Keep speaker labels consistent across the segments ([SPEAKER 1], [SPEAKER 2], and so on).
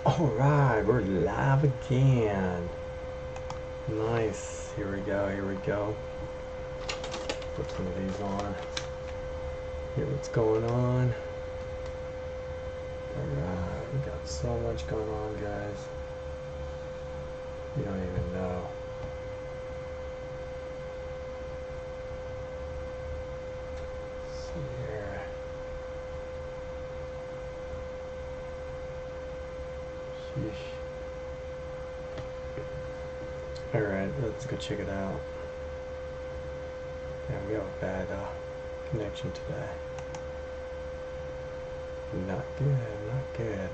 [SPEAKER 1] Alright, we're live again. Nice. Here we go, here we go. Put some of these on. Hear what's going on. Alright, we got so much going on, guys. You don't even know. Let's see here. Sheesh. Alright, let's go check it out. Yeah, we have a bad connection today. Not good, not good.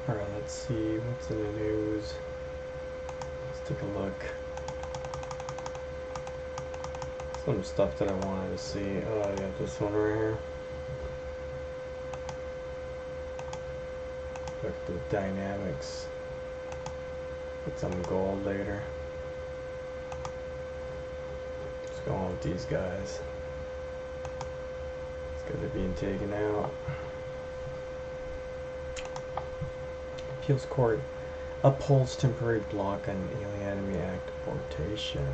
[SPEAKER 1] Alright, let's see what's in the news. Let's take a look. Some stuff that I wanted to see. Oh, I got this one right here. Look at the dynamics. Get some gold later. Let's go on with these guys. It's good they're being taken out. Appeals court upholds temporary block on Alien Enemy Act deportation.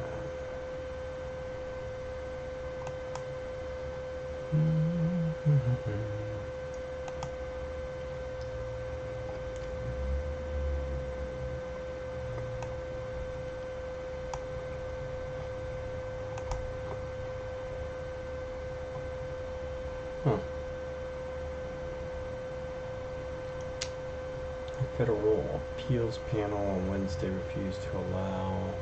[SPEAKER 1] The Federal Appeals Panel on Wednesday refused to allow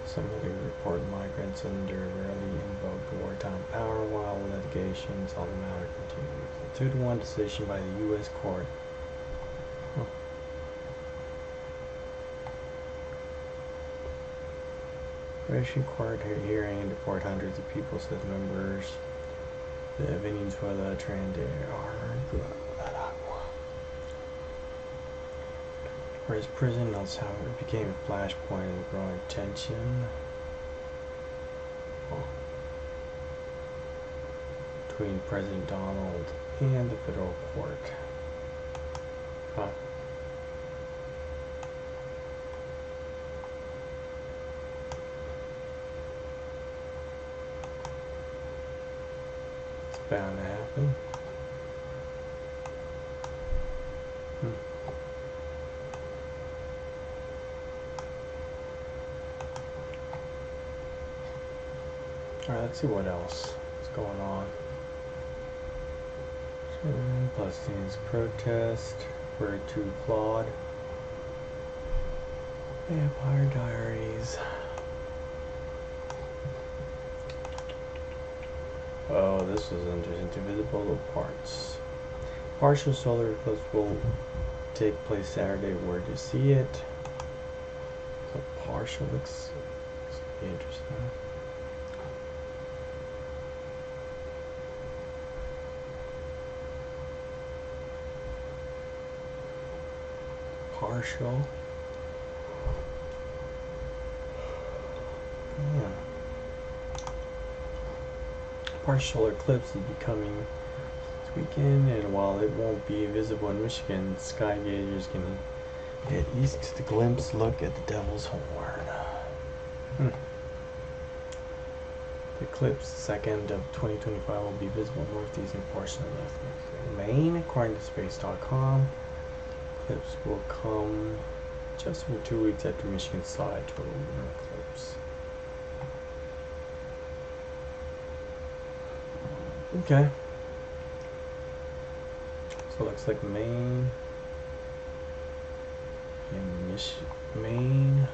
[SPEAKER 1] somebody to report migrants under rarely invoked wartime power while litigations on the matter continues. A 2-1 decision by the U.S. court. Russian court hearing and deport hundreds of people, says members. The Venezuela Trande are whereas prison knows how it became a flashpoint in growing tension between President Donald and the federal court. It's bound to happen. Alright, let's see what else is going on. Palestinians protest for too flawed. Vampire Diaries. Oh, this is interesting. Divisible parts. Partial solar eclipse will take place Saturday. Where to see it? A partial looks interesting. Partial. Yeah. Partial eclipse is becoming this weekend, and while it won't be visible in Michigan, sky gazers can get used to the glimpse look at the Devil's Horn. The eclipse, second of 2025, will be visible northeastern portion of Maine, according to space.com. Eclipse will come just over 2 weeks after Michigan saw a total lunar eclipse. Okay. So it looks like Maine and Maine.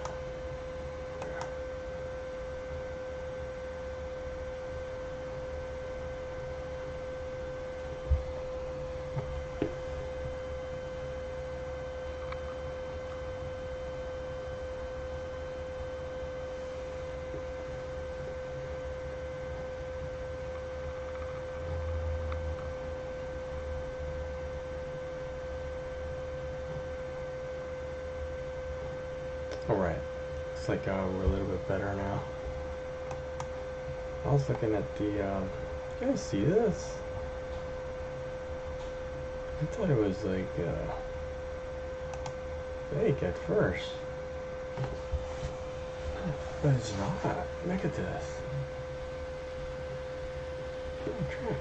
[SPEAKER 1] Alright. Looks like we're a little bit better now. I was looking at the, you guys see this? I thought it was like, fake at first. But it's not. Look at this. Okay.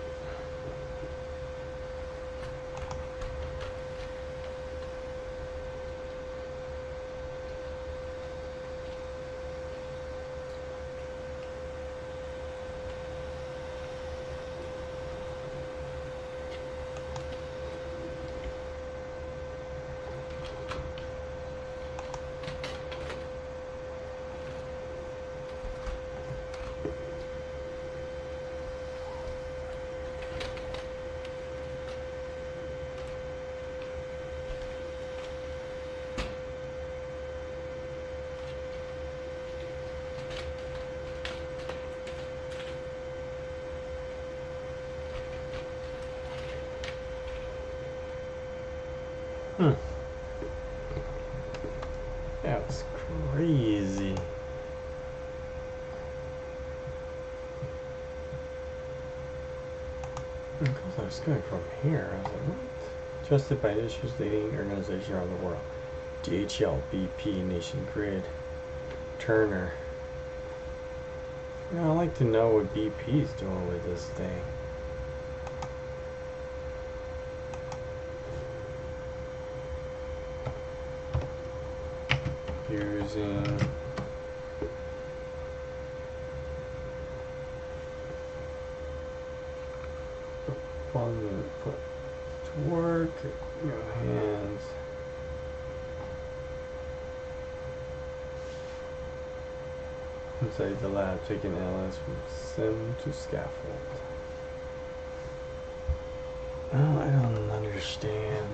[SPEAKER 1] That was crazy. Because I was coming from here, I was like, what? Trusted by issues leading organizations around the world. DHL, BP, Nation Grid, Turner. You know, I'd like to know what BP is doing with this thing. Using fun put to work, your hands. Inside the lab, taking LS from sim to scaffold. Oh, I don't understand.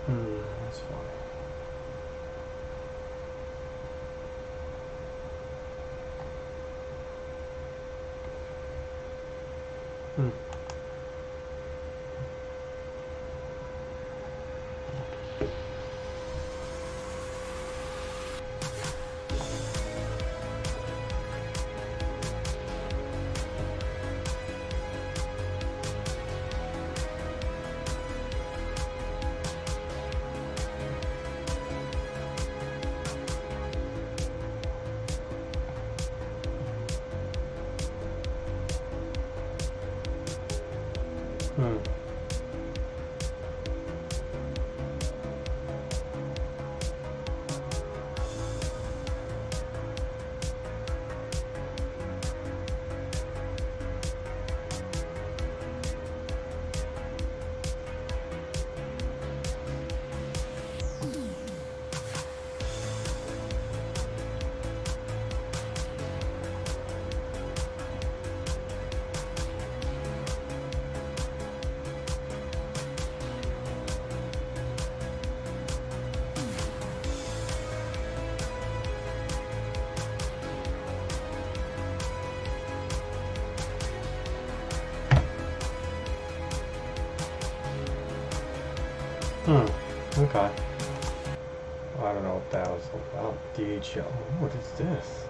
[SPEAKER 1] That's fine. Okay. Well, I don't know what that was about. DHL. What is this?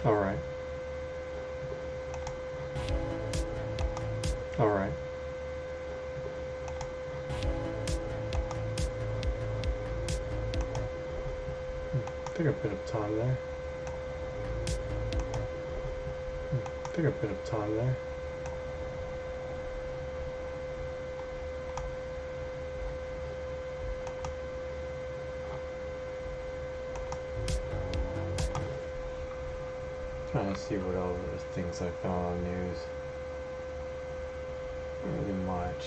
[SPEAKER 1] Alright. Alright. Took a bit of time there. Took a bit of time there. Trying to see what other things I found on news. Not really much.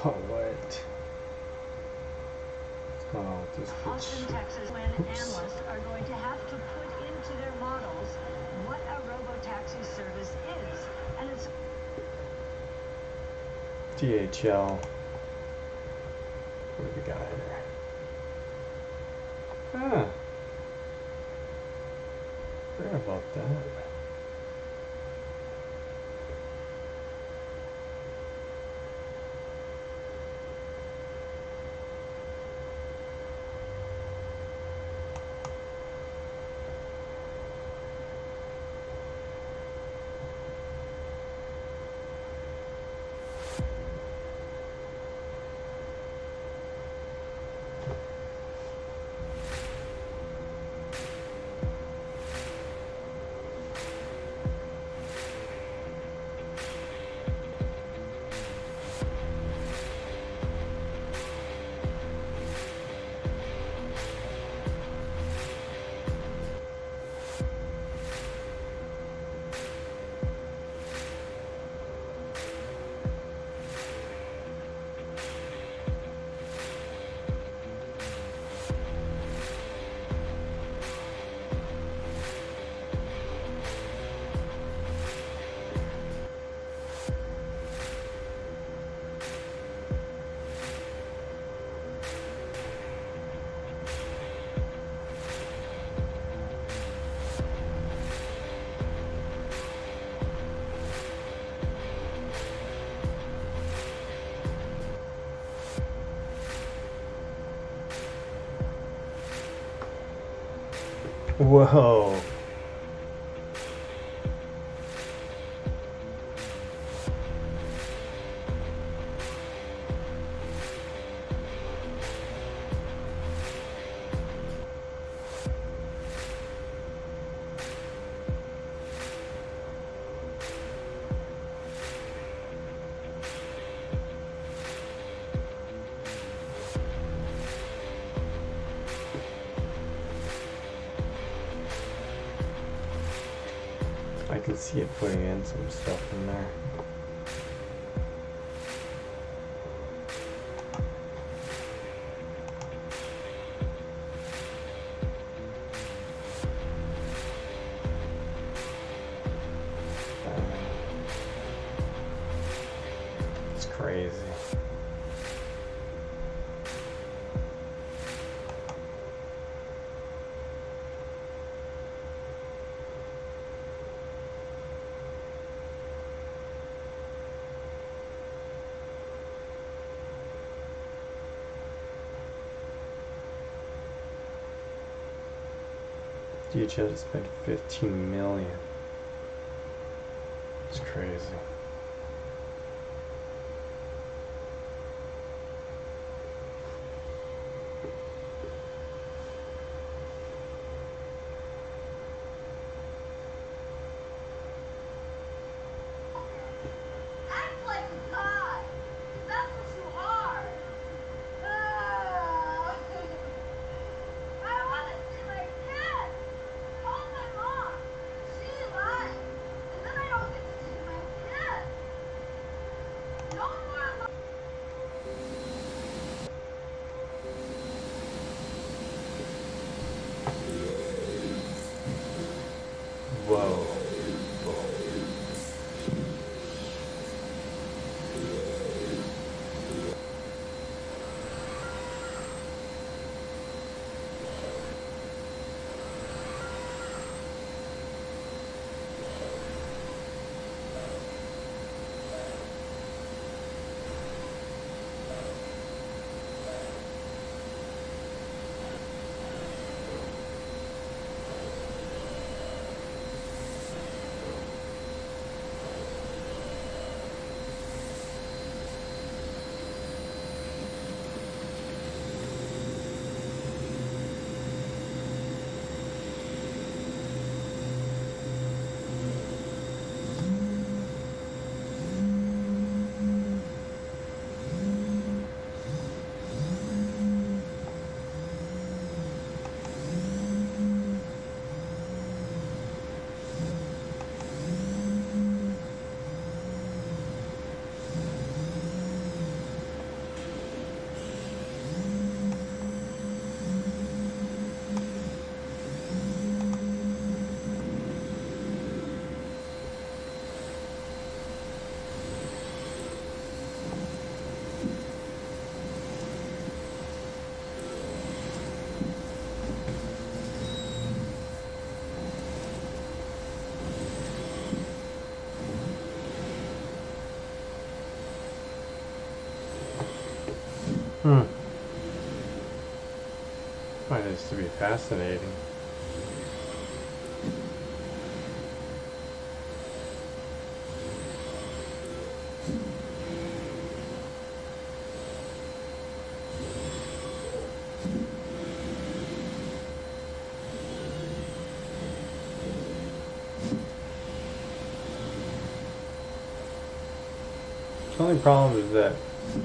[SPEAKER 1] Oh, what? What's going on with this bitch?
[SPEAKER 2] Austin, Texas, when analysts are going to have to put into their models what a robo-taxi service is. And it's
[SPEAKER 1] DHL. What do we got here? Ah. Forgot about that. Whoa. I can see it putting in some stuff in there. It's crazy. DHL just spent 15 million. It's crazy.
[SPEAKER 2] act like a god. That's what you are. I want to see my kids. Call my mom. She lied. And then I don't get to see my kids.
[SPEAKER 1] Hmm. Find this to be fascinating. The only problem is that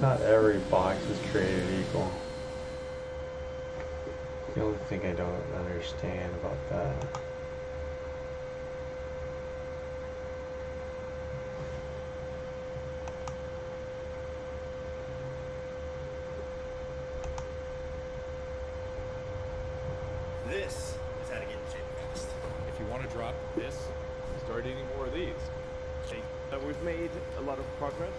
[SPEAKER 1] not every box is created equal. The only thing I don't understand about that.
[SPEAKER 3] This is how to get in shape fast.
[SPEAKER 4] If you want to drop this, start eating more of these.
[SPEAKER 5] We've made a lot of progress.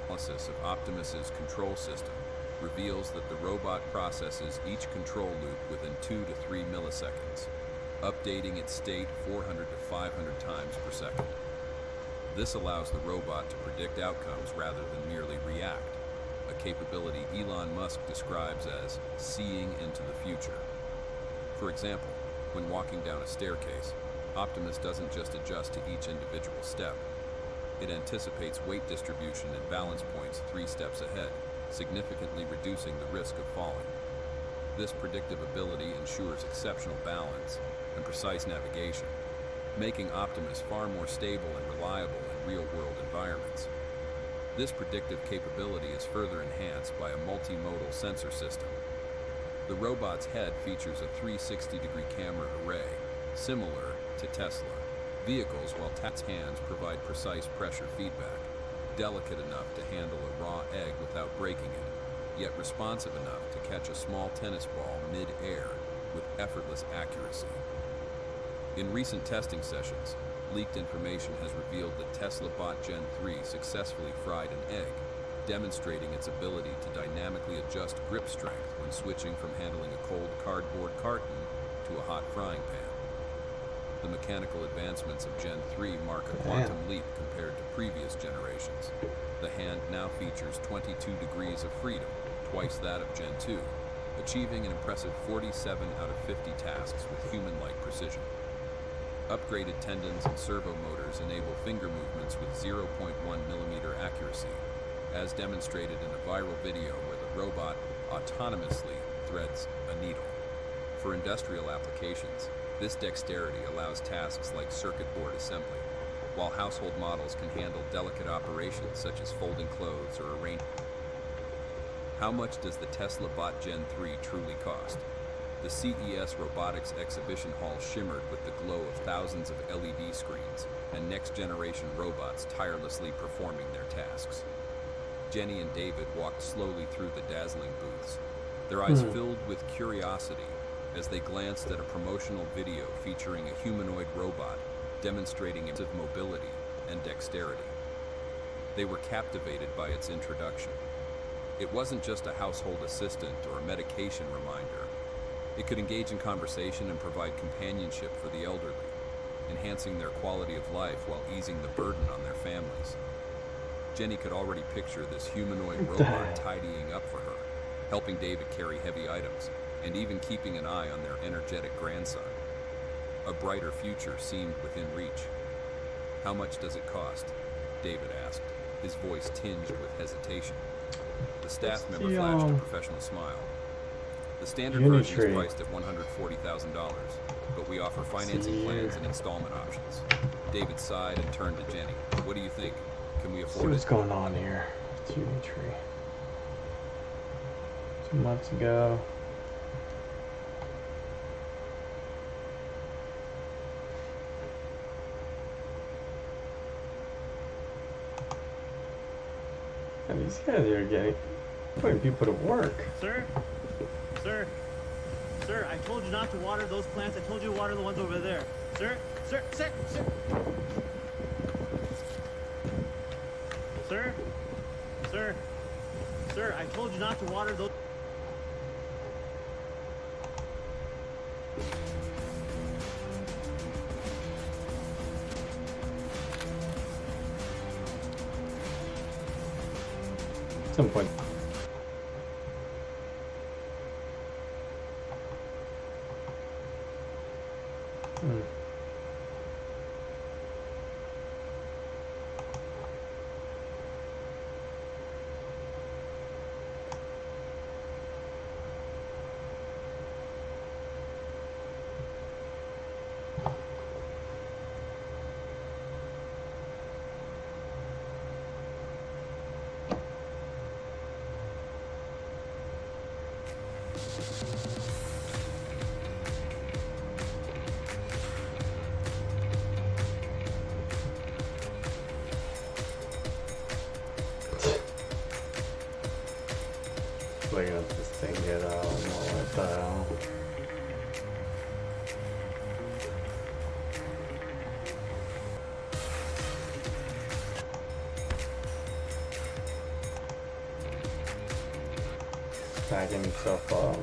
[SPEAKER 6] Analysis of Optimus's control system reveals that the robot processes each control loop within 2 to 3 milliseconds, updating its state 400 to 500 times per second. This allows the robot to predict outcomes rather than merely react, a capability Elon Musk describes as seeing into the future. For example, when walking down a staircase, Optimus doesn't just adjust to each individual step. It anticipates weight distribution and balance points 3 steps ahead, significantly reducing the risk of falling. This predictive ability ensures exceptional balance and precise navigation, making Optimus far more stable and reliable in real-world environments. This predictive capability is further enhanced by a multimodal sensor system. The robot's head features a 360-degree camera array, similar to Tesla vehicles, while Tat's hands provide precise pressure feedback, delicate enough to handle a raw egg without breaking it, yet responsive enough to catch a small tennis ball mid-air with effortless accuracy. In recent testing sessions, leaked information has revealed that Tesla Bot Gen 3 successfully fried an egg, demonstrating its ability to dynamically adjust grip strength when switching from handling a cold cardboard carton to a hot frying pan. The mechanical advancements of Gen 3 mark a quantum leap compared to previous generations. The hand now features 22 degrees of freedom, twice that of Gen 2, achieving an impressive 47 out of 50 tasks with human-like precision. Upgraded tendons and servo motors enable finger movements with 0.1 millimeter accuracy, as demonstrated in a viral video where the robot autonomously threads a needle. For industrial applications, this dexterity allows tasks like circuit board assembly, while household models can handle delicate operations such as folding clothes or arranging. How much does the Tesla Bot Gen 3 truly cost? The CES Robotics Exhibition Hall shimmered with the glow of thousands of LED screens and next-generation robots tirelessly performing their tasks. Jenny and David walked slowly through the dazzling booths, their eyes filled with curiosity as they glanced at a promotional video featuring a humanoid robot demonstrating its mobility and dexterity. They were captivated by its introduction. It wasn't just a household assistant or a medication reminder. It could engage in conversation and provide companionship for the elderly, enhancing their quality of life while easing the burden on their families. Jenny could already picture this humanoid robot tidying up for her, helping David carry heavy items, and even keeping an eye on their energetic grandson. A brighter future seemed within reach. How much does it cost? David asked, his voice tinged with hesitation. The staff member flashed a professional smile. The standard version is priced at $140,000, but we offer financing plans and installment options. David sighed and turned to Jenny. What do you think? Can we afford it?
[SPEAKER 1] What's going on here? It's Unitree. 2 months ago. And these guys are putting people to work.
[SPEAKER 3] Sir? Sir? Sir, I told you not to water those plants. I told you to water the ones over there. Sir? Sir? Sir? Sir? Sir? Sir? Sir, I told you not to water those...
[SPEAKER 1] some point. Looking at this thing get out, what the hell? Backing himself up.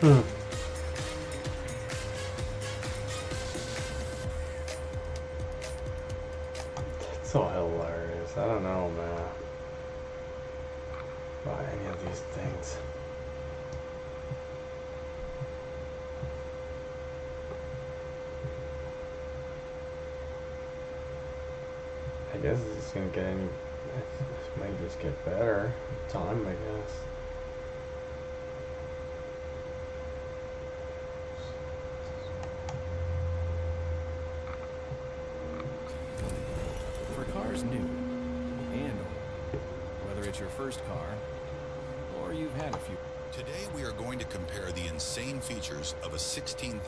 [SPEAKER 1] That's so hilarious. I don't know, man. About any of these things. I guess it's just gonna get any. This might just get better with time, I guess.
[SPEAKER 7] Cars new and old, whether it's your first car or you've had a few.
[SPEAKER 8] Today we are going to compare the insane features of a $16,000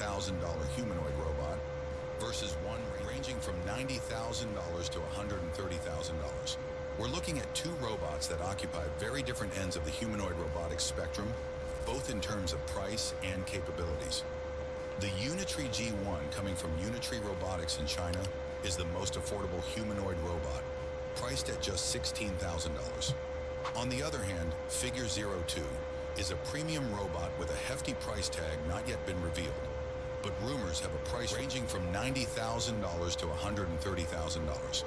[SPEAKER 8] humanoid robot versus one ranging from $90,000 to $130,000. We're looking at two robots that occupy very different ends of the humanoid robotics spectrum, both in terms of price and capabilities. The Unitree G1, coming from Unitree Robotics in China, is the most affordable humanoid robot, priced at just $16,000. On the other hand, Figure 02 is a premium robot with a hefty price tag not yet been revealed, but rumors have a price ranging from $90,000 to $130,000.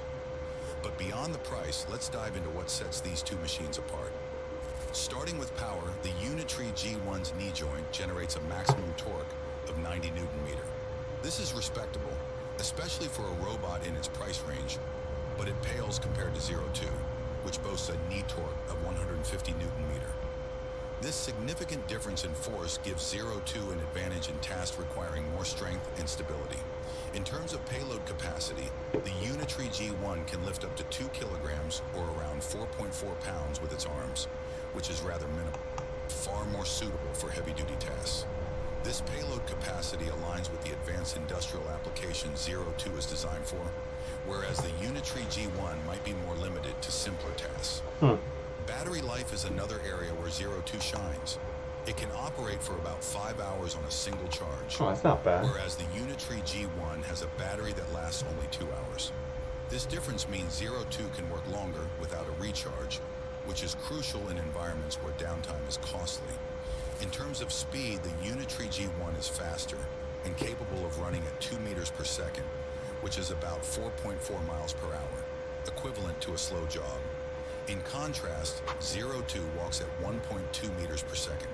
[SPEAKER 8] But beyond the price, let's dive into what sets these two machines apart. Starting with power, the Unitree G1's knee joint generates a maximum torque of 90 Newton meter. This is respectable, especially for a robot in its price range, but it pales compared to 02, which boasts a knee torque of 150 Newton meter. This significant difference in force gives 02 an advantage in tasks requiring more strength and stability. In terms of payload capacity, the Unitree G1 can lift up to 2 kilograms or around 4.4 pounds with its arms, which is rather minimal, far more suitable for heavy-duty tasks. This payload capacity aligns with the advanced industrial application 02 is designed for, whereas the Unitree G1 might be more limited to simpler tasks. Battery life is another area where 02 shines. It can operate for about 5 hours on a single charge.
[SPEAKER 1] Oh, that's not bad.
[SPEAKER 8] Whereas the Unitree G1 has a battery that lasts only 2 hours. This difference means 02 can work longer without a recharge, which is crucial in environments where downtime is costly. In terms of speed, the Unitree G1 is faster and capable of running at 2 meters per second, which is about 4.4 miles per hour, equivalent to a slow jog. In contrast, 02 walks at 1.2 meters per second.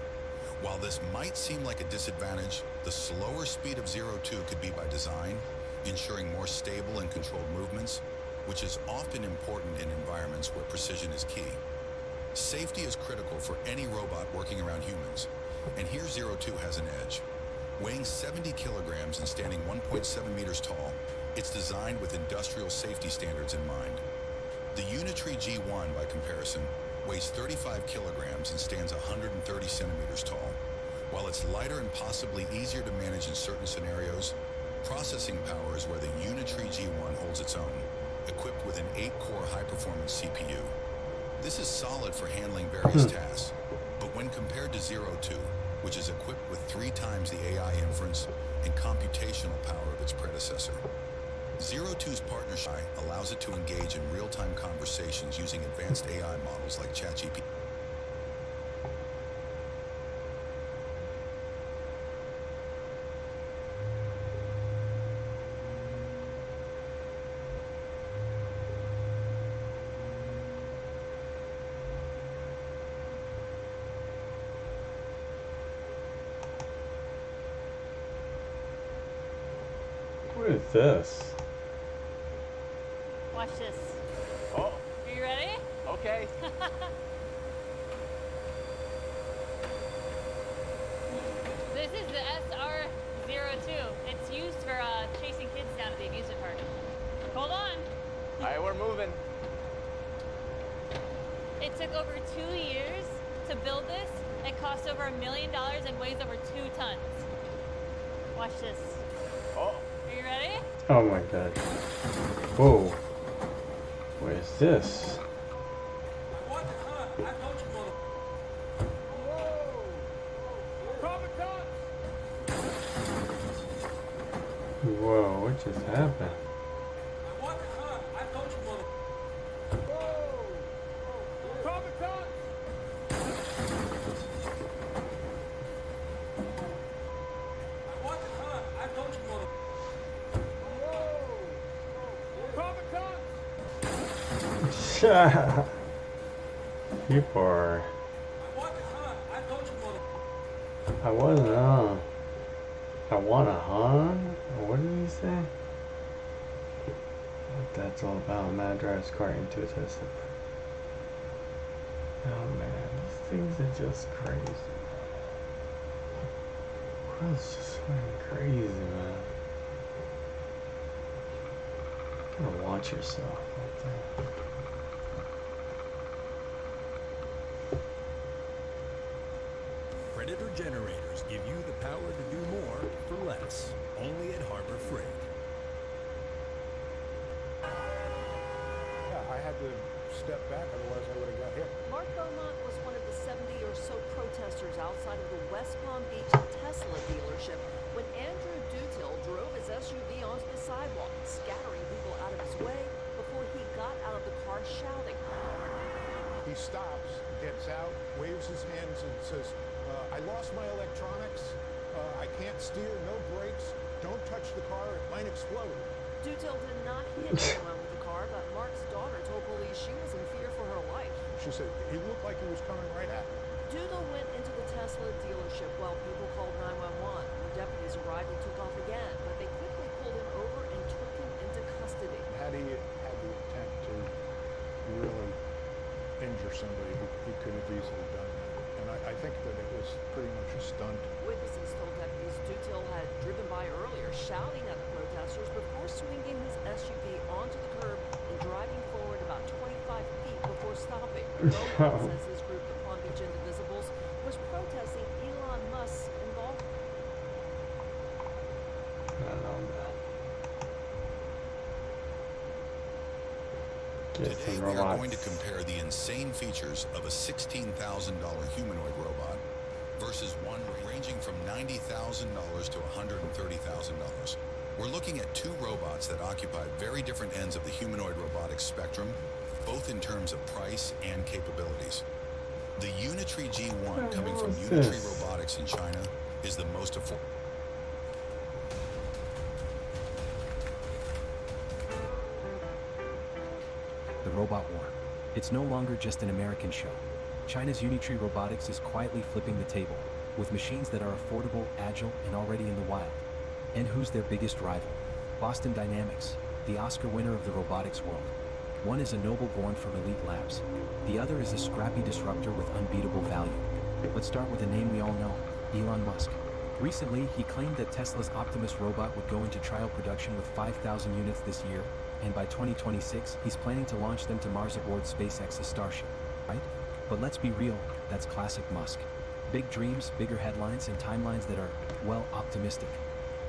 [SPEAKER 8] While this might seem like a disadvantage, the slower speed of 02 could be by design, ensuring more stable and controlled movements, which is often important in environments where precision is key. Safety is critical for any robot working around humans, and here 02 has an edge. Weighing 70 kilograms and standing 1.7 meters tall, it's designed with industrial safety standards in mind. The Unitree G1, by comparison, weighs 35 kilograms and stands 130 centimeters tall. While it's lighter and possibly easier to manage in certain scenarios, processing power is where the Unitree G1 holds its own, equipped with an 8-core high-performance CPU. This is solid for handling various tasks, but when compared to Zero Two, which is equipped with 3 times the AI inference and computational power of its predecessor, Zero Two's partnership allows it to engage in real-time conversations using advanced AI models like ChatGPT.
[SPEAKER 1] What is this?
[SPEAKER 9] Watch this.
[SPEAKER 5] Oh,
[SPEAKER 9] Are you ready?
[SPEAKER 5] okay.
[SPEAKER 9] This is the SR02. It's used for chasing kids down at the amusement park. Hold on.
[SPEAKER 5] All right, we're moving.
[SPEAKER 9] It took over 2 years to build this. It cost over $1 million and weighs over 2 tons. Watch this.
[SPEAKER 5] Oh,
[SPEAKER 9] Are you ready?
[SPEAKER 1] Oh my god. Whoa. What is this? Whoa, what just happened? People are. I wasn't on. I want a hun? What did he say? What that's all about. Matt drives car into a Tesla. Oh man, these things are just crazy. That's just fucking crazy, man. You gotta watch yourself out there.
[SPEAKER 10] Predator generators give you the power to do more for less. Only at Harbor Freight.
[SPEAKER 11] Yeah, I had to step back, otherwise I would have got hit.
[SPEAKER 12] Mark Beaumont was one of the 70 or so protesters outside of the West Palm Beach Tesla dealership when Andrew Dutill drove his SUV onto the sidewalk, scattering people out of his way before he got out of the car shouting.
[SPEAKER 11] He stops, gets out, waves his hands and says, I lost my electronics, I can't steer, no brakes, don't touch the car, it might explode.
[SPEAKER 12] Dutill did not hit anyone with the car, but Mark's daughter told police she was in fear for her life.
[SPEAKER 11] She said, he looked like he was coming right at me.
[SPEAKER 12] Dutill went into the Tesla dealership while people called 911. When deputies arrived, he took off again, but they quickly pulled him over and took him into custody.
[SPEAKER 11] Had he had the intent to really injure somebody, he could have easily done that. And I think that it was pretty much a stunt.
[SPEAKER 12] Witnesses told deputies Dutill had driven by earlier, shouting at the protesters before swinging his SUV onto the curb and driving forward about 25 feet before stopping. Beaumont says his group, the Palm Beach Indivisibles, was protesting Elon Musk's involvement.
[SPEAKER 1] I don't know, man.
[SPEAKER 8] Today we are going to compare the insane features of a $16,000 humanoid robot versus one ranging from $90,000 to $130,000. We're looking at 2 robots that occupy very different ends of the humanoid robotics spectrum, both in terms of price and capabilities. The Unitree G1, coming from Unitree Robotics in China, is the most affordable.
[SPEAKER 7] The Robot War. It's no longer just an American show. China's Unitree Robotics is quietly flipping the table, with machines that are affordable, agile, and already in the wild. And who's their biggest rival? Boston Dynamics, the Oscar winner of the robotics world. One is a noble born from elite labs. The other is a scrappy disruptor with unbeatable value. Let's start with a name we all know, Elon Musk. Recently, he claimed that Tesla's Optimus robot would go into trial production with 5,000 units this year, and by 2026, he's planning to launch them to Mars aboard SpaceX's Starship, right? But let's be real, that's classic Musk. Big dreams, bigger headlines, and timelines that are, well, optimistic.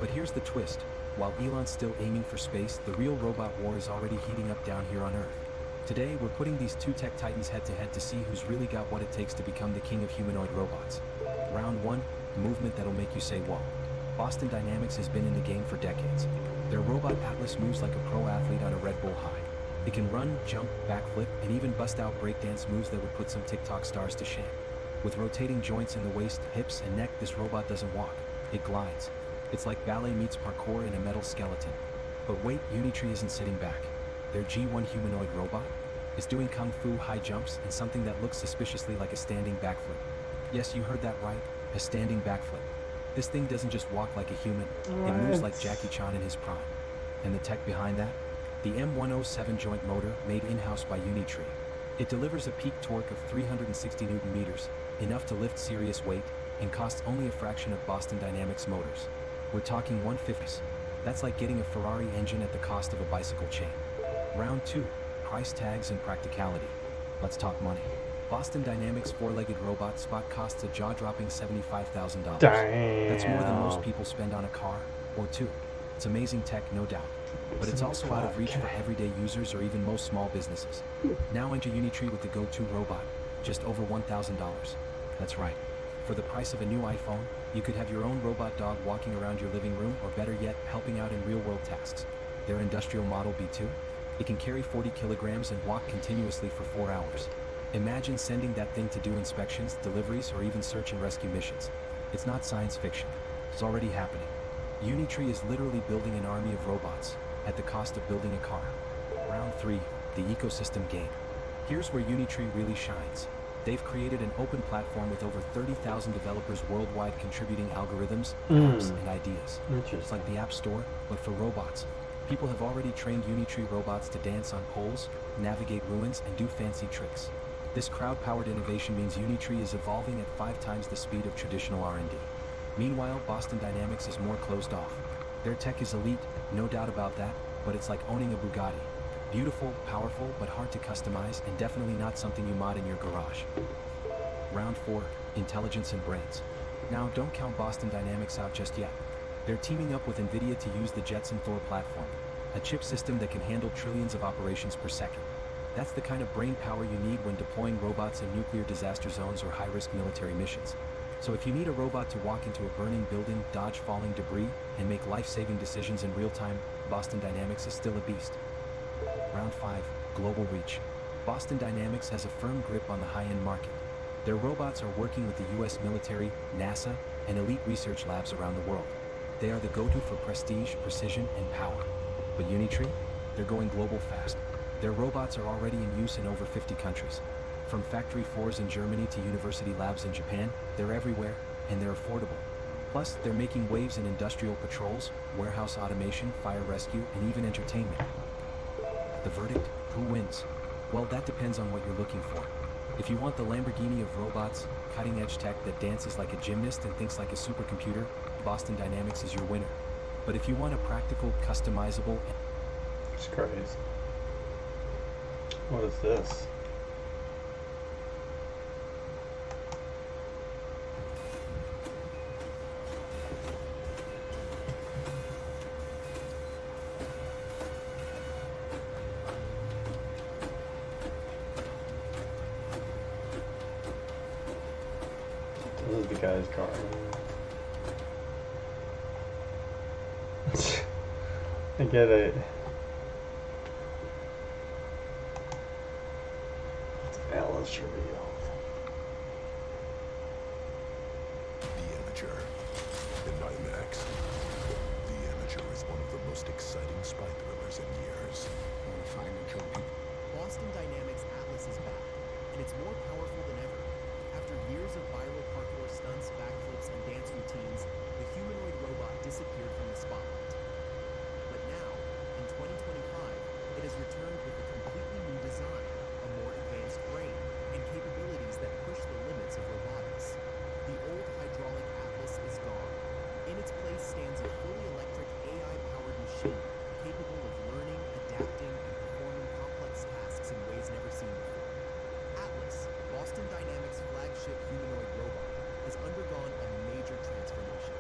[SPEAKER 7] But here's the twist. While Elon's still aiming for space, the real robot war is already heating up down here on Earth. Today, we're putting these two tech titans head-to-head to see who's really got what it takes to become the king of humanoid robots. Round 1, movement that'll make you say whoa. Boston Dynamics has been in the game for decades. Their robot Atlas moves like a pro athlete on a Red Bull high. It can run, jump, backflip, and even bust out breakdance moves that would put some TikTok stars to shame. With rotating joints in the waist, hips, and neck, this robot doesn't walk. It glides. It's like ballet meets parkour in a metal skeleton. But wait, Unitree isn't sitting back. Their G1 humanoid robot is doing kung fu high jumps and something that looks suspiciously like a standing backflip. Yes, you heard that right, a standing backflip. This thing doesn't just walk like a human, it moves like Jackie Chan in his prime. And the tech behind that? The M107 joint motor made in-house by Unitree. It delivers a peak torque of 360 Newton meters, enough to lift serious weight, and costs only a fraction of Boston Dynamics motors. We're talking 1/5. That's like getting a Ferrari engine at the cost of a bicycle chain. Round 2, price tags and practicality. Let's talk money. Boston Dynamics four-legged robot Spot costs a jaw-dropping $75,000. That's more than most people spend on a car, or two. It's amazing tech, no doubt. But it's also out of reach for everyday users or even most small businesses. Now enter Unitree with the go-to robot, just over $1,000. That's right. For the price of a new iPhone, you could have your own robot dog walking around your living room, or better yet, helping out in real-world tasks. Their industrial model B2? It can carry 40 kilograms and walk continuously for 4 hours. Imagine sending that thing to do inspections, deliveries, or even search and rescue missions. It's not science fiction. It's already happening. Unitree is literally building an army of robots, at the cost of building a car. Round 3, the ecosystem game. Here's where Unitree really shines. They've created an open platform with over 30,000 developers worldwide contributing algorithms, apps, and ideas. It's like the App Store, but for robots. People have already trained Unitree robots to dance on poles, navigate ruins, and do fancy tricks. This crowd-powered innovation means Unitree is evolving at 5 times the speed of traditional R&D. Meanwhile, Boston Dynamics is more closed off. Their tech is elite, no doubt about that, but it's like owning a Bugatti. Beautiful, powerful, but hard to customize, and definitely not something you mod in your garage. Round 4, intelligence and brains. Now, don't count Boston Dynamics out just yet. They're teaming up with NVIDIA to use the Jetson Thor platform, a chip system that can handle trillions of operations per second. That's the kind of brain power you need when deploying robots in nuclear disaster zones or high-risk military missions. So if you need a robot to walk into a burning building, dodge falling debris, and make life-saving decisions in real time, Boston Dynamics is still a beast. Round 5, global reach. Boston Dynamics has a firm grip on the high-end market. Their robots are working with the US military, NASA, and elite research labs around the world. They are the go-to for prestige, precision, and power. But Unitree? They're going global fast. Their robots are already in use in over 50 countries. From factory floors in Germany to university labs in Japan, they're everywhere, and they're affordable. Plus, they're making waves in industrial patrols, warehouse automation, fire rescue, and even entertainment. The verdict? Who wins? Well, that depends on what you're looking for. If you want the Lamborghini of robots, cutting-edge tech that dances like a gymnast and thinks like a supercomputer, Boston Dynamics is your winner. But if you want a practical, customizable...
[SPEAKER 1] It's crazy. What is this? This is the guy's car. I get it. Balance revealed.
[SPEAKER 10] The Amateur. In IMAX. The Amateur is one of the most exciting spy thrillers in years.
[SPEAKER 13] Boston Dynamics Atlas is back, and it's more powerful than ever. After years of viral parkour stunts, backflips, and dance routines, the humanoid robot disappeared from the spotlight. But now, in 2025, it has returned with a completely new design, a more advanced brain, and capabilities that push the limits of robotics. The old hydraulic Atlas is gone. In its place stands a fully electric AI-powered machine capable of learning, adapting, and performing complex tasks in ways never seen before. Atlas, Boston Dynamics' flagship humanoid robot, has undergone a major transformation.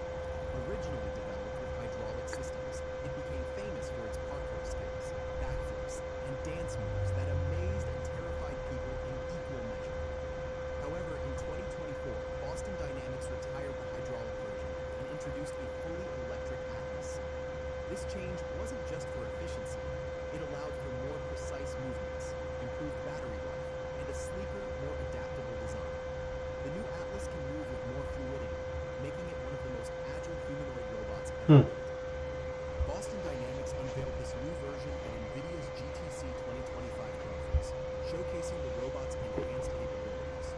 [SPEAKER 13] Originally developed with hydraulic systems, it became famous for its parkour skills, backflips, and dance moves that amaze produced a fully electric Atlas. This change wasn't just for efficiency. It allowed for more precise movements, improved battery life, and a sleeker, more adaptable design. The new Atlas can move with more fluidity, making it one of the most agile humanoid robots ever built. Boston Dynamics unveiled this new version at NVIDIA's GTC 2025 conference, showcasing the robot's enhanced capabilities.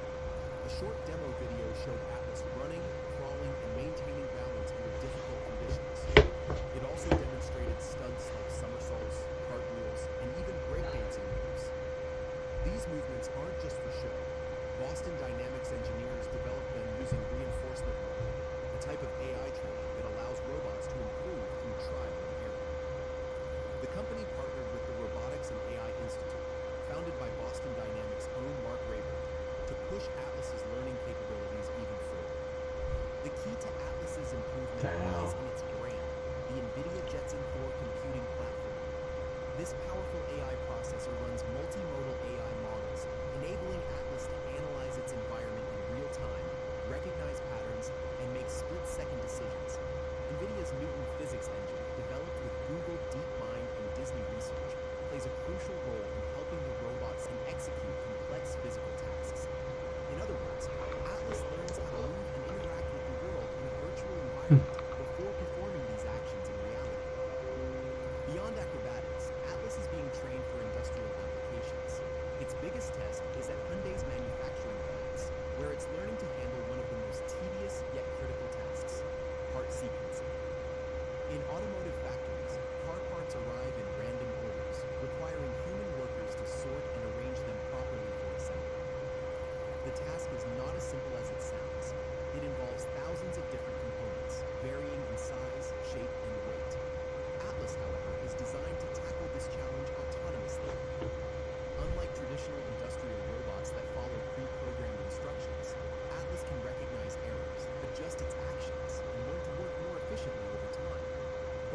[SPEAKER 13] A short demo video showed Atlas running, crawling, and maintaining balance under difficult conditions. It also demonstrated stunts like somersaults, cartwheels, and even breakdancing moves. These movements aren't just for show. Boston Dynamics engineers developed them using reinforcement learning, a type of AI training that allows robots to improve through trial and error. The company partnered with the Robotics and AI Institute, founded by Boston Dynamics' own Mark Rayburn, to push Atlas's learning capabilities even further. The key to Atlas's improvement lies in its brand, the NVIDIA Jetson 4 computing platform. This powerful AI processor runs multimodal AI models, enabling Atlas to analyze its environment in real time, recognize patterns, and make split-second decisions. NVIDIA's Newton physics engine, developed with Google DeepMind and Disney Research, plays a crucial role in helping the robots execute complex physical tasks. In other words, Atlas learns how to move and interact with the world in a virtual environment before performing these actions in reality. Beyond acrobatics, Atlas is being trained for industrial applications. Its biggest test is at Hyundai's manufacturing plants, where it's learning to handle one of the most tedious yet critical tasks, part sequencing. In automotive factories, car parts arrive in random orders, requiring human workers to sort and arrange them properly for assembly. The task is not as simple as it sounds. It involves thousands of different components, varying in size, shape, and weight. Atlas, however, is designed to tackle this challenge autonomously. Unlike traditional industrial robots that follow pre-programmed instructions, Atlas can recognize errors, adjust its actions, and learn to work more efficiently over time.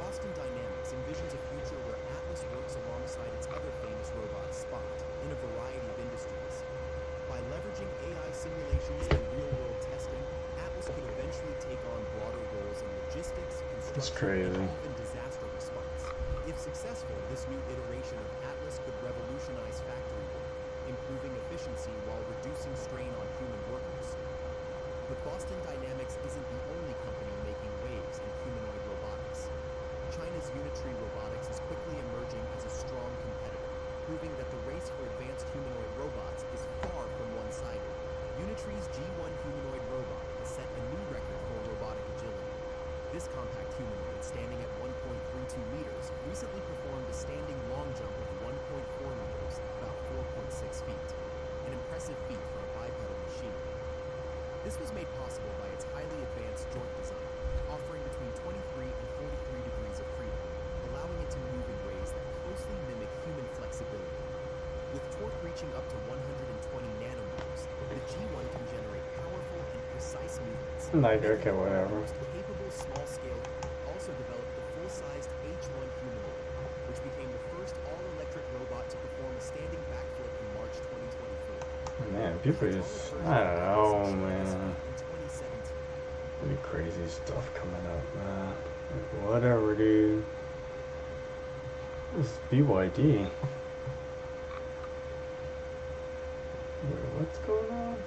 [SPEAKER 13] Boston Dynamics envisions a future where Atlas works alongside its other famous robot, Spot, in a variety of industries. By leveraging AI simulations and real-world testing, Atlas could eventually take on broader roles in logistics, construction, and even disaster response. If successful, this new iteration of Atlas could revolutionize factory work, improving efficiency while reducing strain on human workers. But Boston Dynamics isn't the only company making waves in humanoid robotics. China's Unitree Robotics is quickly emerging as a strong competitor, proving that the race for advanced humanoid robots is far from one-sided. Unitree's G1 humanoid robot has set a new record for robotic agility. This compact humanoid, standing at 1.32 meters, recently performed a standing long jump of 1.4 meters, about 4.6 feet. An impressive feat for a bipedal machine. This was made possible by its highly advanced joint design, offering between 23 and 43 degrees of freedom, allowing it to move in ways that closely mimic human flexibility. With torque reaching up to 120 nanometers, the G1 can generate powerful and precise movements.
[SPEAKER 1] Like, okay, whatever.
[SPEAKER 13] The most capable small-scale also developed the full-sized H1 humanoid, which became the first all-electric robot to perform a standing backflip in March 2024.
[SPEAKER 1] Man, people just, I don't know, man. Really crazy stuff coming up, man. Like, whatever, dude. This is BYD. Wait, what's going on?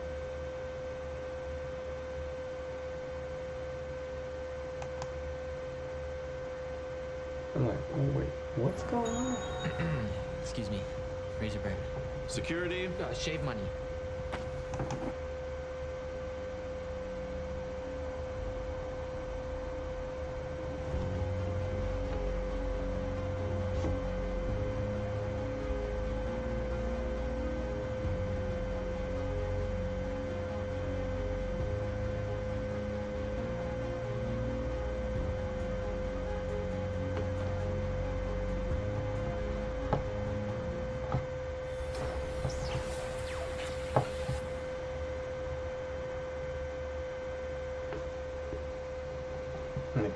[SPEAKER 1] I'm like, oh, wait, what's going on?
[SPEAKER 14] Excuse me, razor break.
[SPEAKER 3] Security?
[SPEAKER 14] Shave money.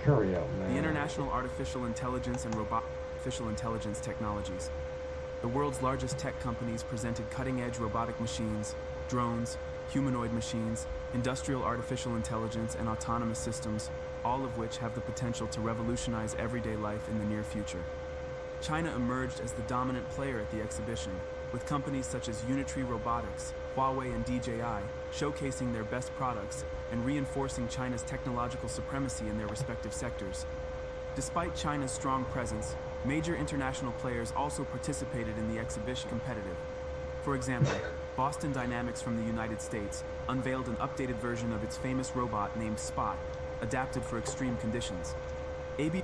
[SPEAKER 1] Hurry up, man.
[SPEAKER 15] The International Artificial Intelligence and Artificial Intelligence Technologies. The world's largest tech companies presented cutting-edge robotic machines, drones, humanoid machines, industrial artificial intelligence, and autonomous systems, all of which have the potential to revolutionize everyday life in the near future. China emerged as the dominant player at the exhibition, with companies such as Unitree Robotics, Huawei, and DJI showcasing their best products and reinforcing China's technological supremacy in their respective sectors. Despite China's strong presence, major international players also participated in the exhibition competitive. For example, Boston Dynamics from the United States unveiled an updated version of its famous robot named Spot, adapted for extreme conditions. AB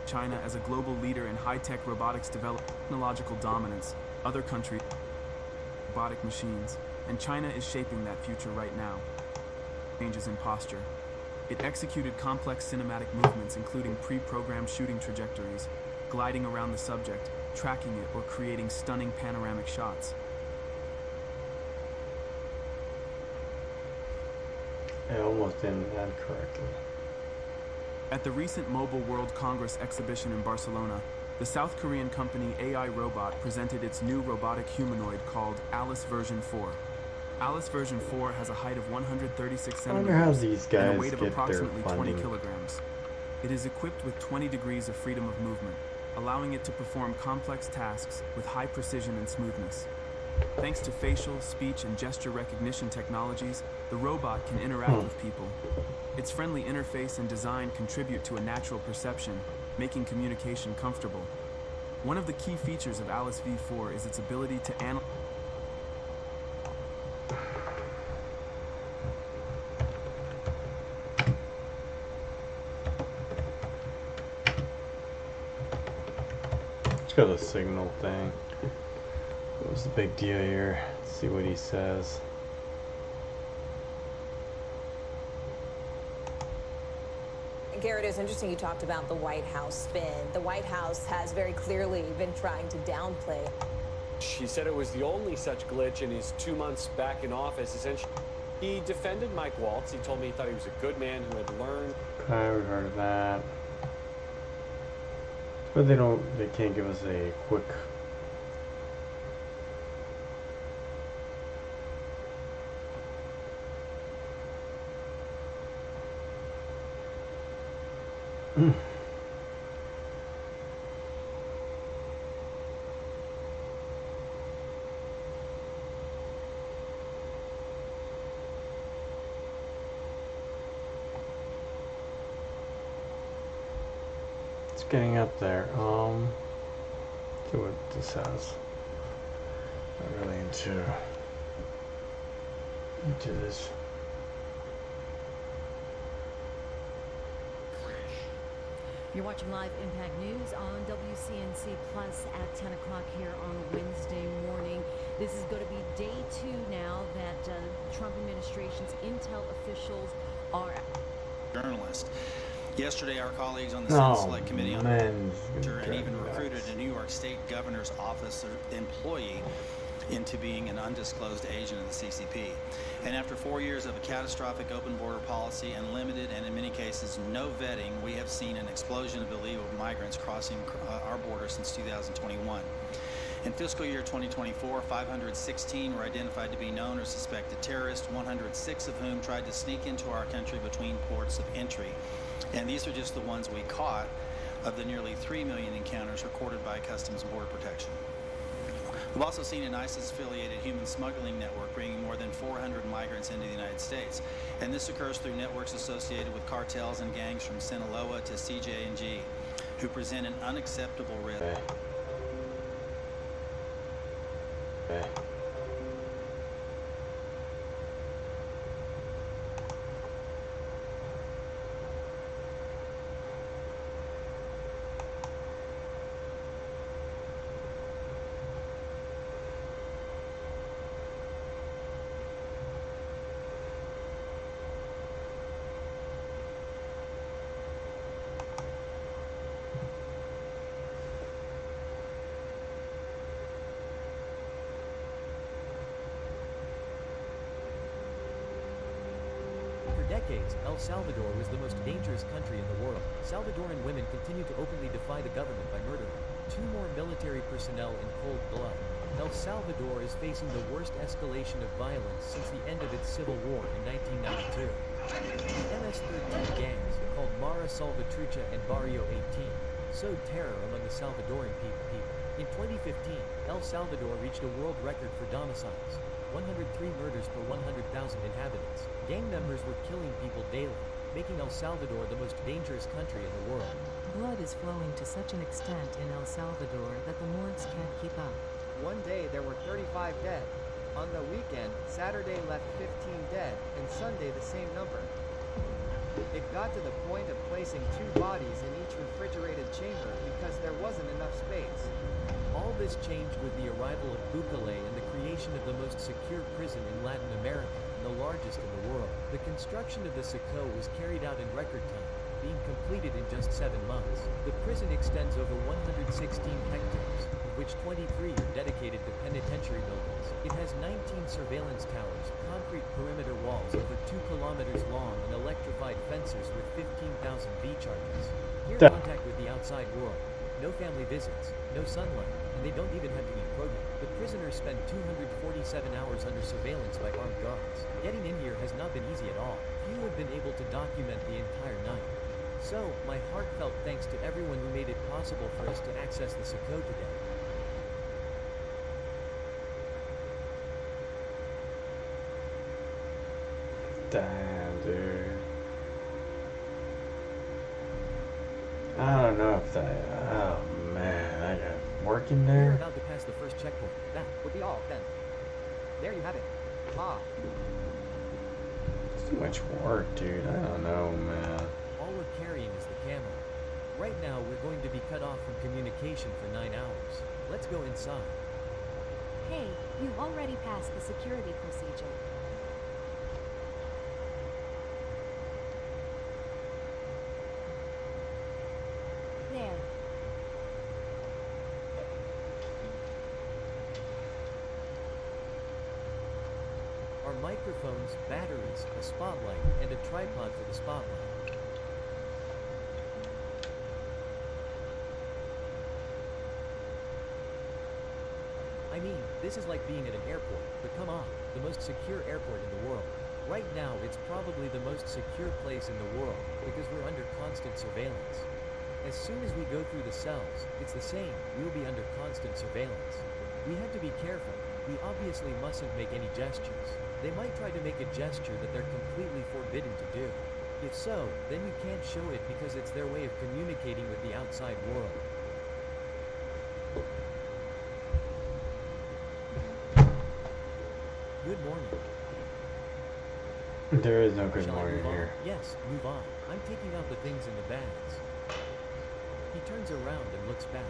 [SPEAKER 15] China as a global leader in high-tech robotics development, technological dominance, other countries, robotic machines, and China is shaping that future right now. Changes in posture. It executed complex cinematic movements including pre-programmed shooting trajectories, gliding around the subject, tracking it, or creating stunning panoramic shots.
[SPEAKER 1] I almost didn't add correctly.
[SPEAKER 15] At the recent Mobile World Congress exhibition in Barcelona, the South Korean company AI Robot presented its new robotic humanoid called Alice version 4. Alice version 4 has a height of 136
[SPEAKER 1] I wonder how
[SPEAKER 15] centimeters
[SPEAKER 1] these
[SPEAKER 15] and
[SPEAKER 1] guys
[SPEAKER 15] a weight of
[SPEAKER 1] get their
[SPEAKER 15] approximately 20
[SPEAKER 1] funding.
[SPEAKER 15] kilograms. It is equipped with 20 degrees of freedom of movement, allowing it to perform complex tasks with high precision and smoothness. Thanks to facial, speech, and gesture recognition technologies, the robot can interact with people. Its friendly interface and design contribute to a natural perception, making communication comfortable. One of the key features of Alice V4 is its ability to analyze
[SPEAKER 1] Let's go to the signal thing. What's the big deal here? Let's see what he says.
[SPEAKER 16] Garrett, it's interesting you talked about the White House spin. The White House has very clearly been trying to downplay.
[SPEAKER 17] She said it was the only such glitch in his 2 months back in office. Essentially, he defended Mike Waltz. He told me he thought he was a good man who had learned.
[SPEAKER 1] Okay, we've heard of that. But they can't give us a quick It's getting up there. See what this has. Not really into this.
[SPEAKER 18] You're watching live Impact News on WCNC Plus at 10 o'clock here on a Wednesday morning. This is going to be day 2 now that the Trump administration's intel officials are...
[SPEAKER 19] Journalist. Yesterday, our colleagues on the Senate Select Committee on and even recruited a New York State Governor's Office employee into being an undisclosed agent of the CCP. And after 4 years of a catastrophic open border policy and limited and in many cases no vetting, we have seen an explosion of illegal migrants crossing our border since 2021. In fiscal year 2024, 516 were identified to be known or suspected terrorists, 106 of whom tried to sneak into our country between ports of entry. And these are just the ones we caught of the nearly 3 million encounters recorded by Customs and Border Protection. We've also seen an ISIS-affiliated human smuggling network bringing more than 400 migrants into the United States. And this occurs through networks associated with cartels and gangs from Sinaloa to CJ&G, who present an unacceptable risk.
[SPEAKER 1] Okay.
[SPEAKER 20] For decades, El Salvador was the most dangerous country in the world. Salvadoran women continue to openly defy the government by murdering 2 more military personnel in cold blood. El Salvador is facing the worst escalation of violence since the end of its civil war in 1992. The MS-13 gangs, called Mara Salvatrucha and Barrio 18, sowed terror among the Salvadoran people. In 2015, El Salvador reached a world record for domiciles, 103 murders per 100,000 inhabitants. Gang members were killing people daily, making El Salvador the most dangerous country in the world.
[SPEAKER 21] Blood is flowing to such an extent in El Salvador that the morgues can't keep up.
[SPEAKER 22] One day there were 35 dead. On the weekend, Saturday left 15 dead, and Sunday the same number. It got to the point of placing 2 bodies in each refrigerated chamber because there wasn't enough space.
[SPEAKER 20] All this changed with the arrival of Bukele and the creation of the most secure prison in Latin America and the largest in the world. The construction of the Sacó was carried out in record time, being completed in just 7 months. The prison extends over 116 hectares, of which 23 are dedicated to penitentiary buildings. It has 19 surveillance towers, concrete perimeter walls over 2 kilometers long, and electrified fences with 15,000 V charges. Here, contact with the outside world. No family visits, no sunlight, and they don't even have to eat protein. The prisoners spend 247 hours under surveillance by armed guards. Getting in here has not been easy at all. Few have been able to document the entire night. So, my heartfelt thanks to everyone who made it possible for us to access the Sacó today.
[SPEAKER 1] Damn, dude. I don't know if that. Oh man, I got working there.
[SPEAKER 20] We're about to pass the first checkpoint.
[SPEAKER 22] That would be all, then. There you have it. Ah.
[SPEAKER 1] It's too much work, dude. I don't know, man.
[SPEAKER 20] All we're carrying is the camera. Right now, we're going to be cut off from communication for 9 hours. Let's go inside.
[SPEAKER 23] Hey, you've already passed the security procedure. There.
[SPEAKER 20] Our microphones, batteries, a spotlight, and a tripod for the spotlight. I mean, this is like being at an airport, but come on, the most secure airport in the world. Right now, it's probably the most secure place in the world, because we're under constant surveillance. As soon as we go through the cells, it's the same, we'll be under constant surveillance. We have to be careful, we obviously mustn't make any gestures. They might try to make a gesture that they're completely forbidden to do. If so, then you can't show it because it's their way of communicating with the outside world. Good morning.
[SPEAKER 1] There is no good
[SPEAKER 20] Shall
[SPEAKER 1] morning
[SPEAKER 20] I move
[SPEAKER 1] here.
[SPEAKER 20] On? Yes, move on. I'm taking out the things in the bags. He turns around and looks back.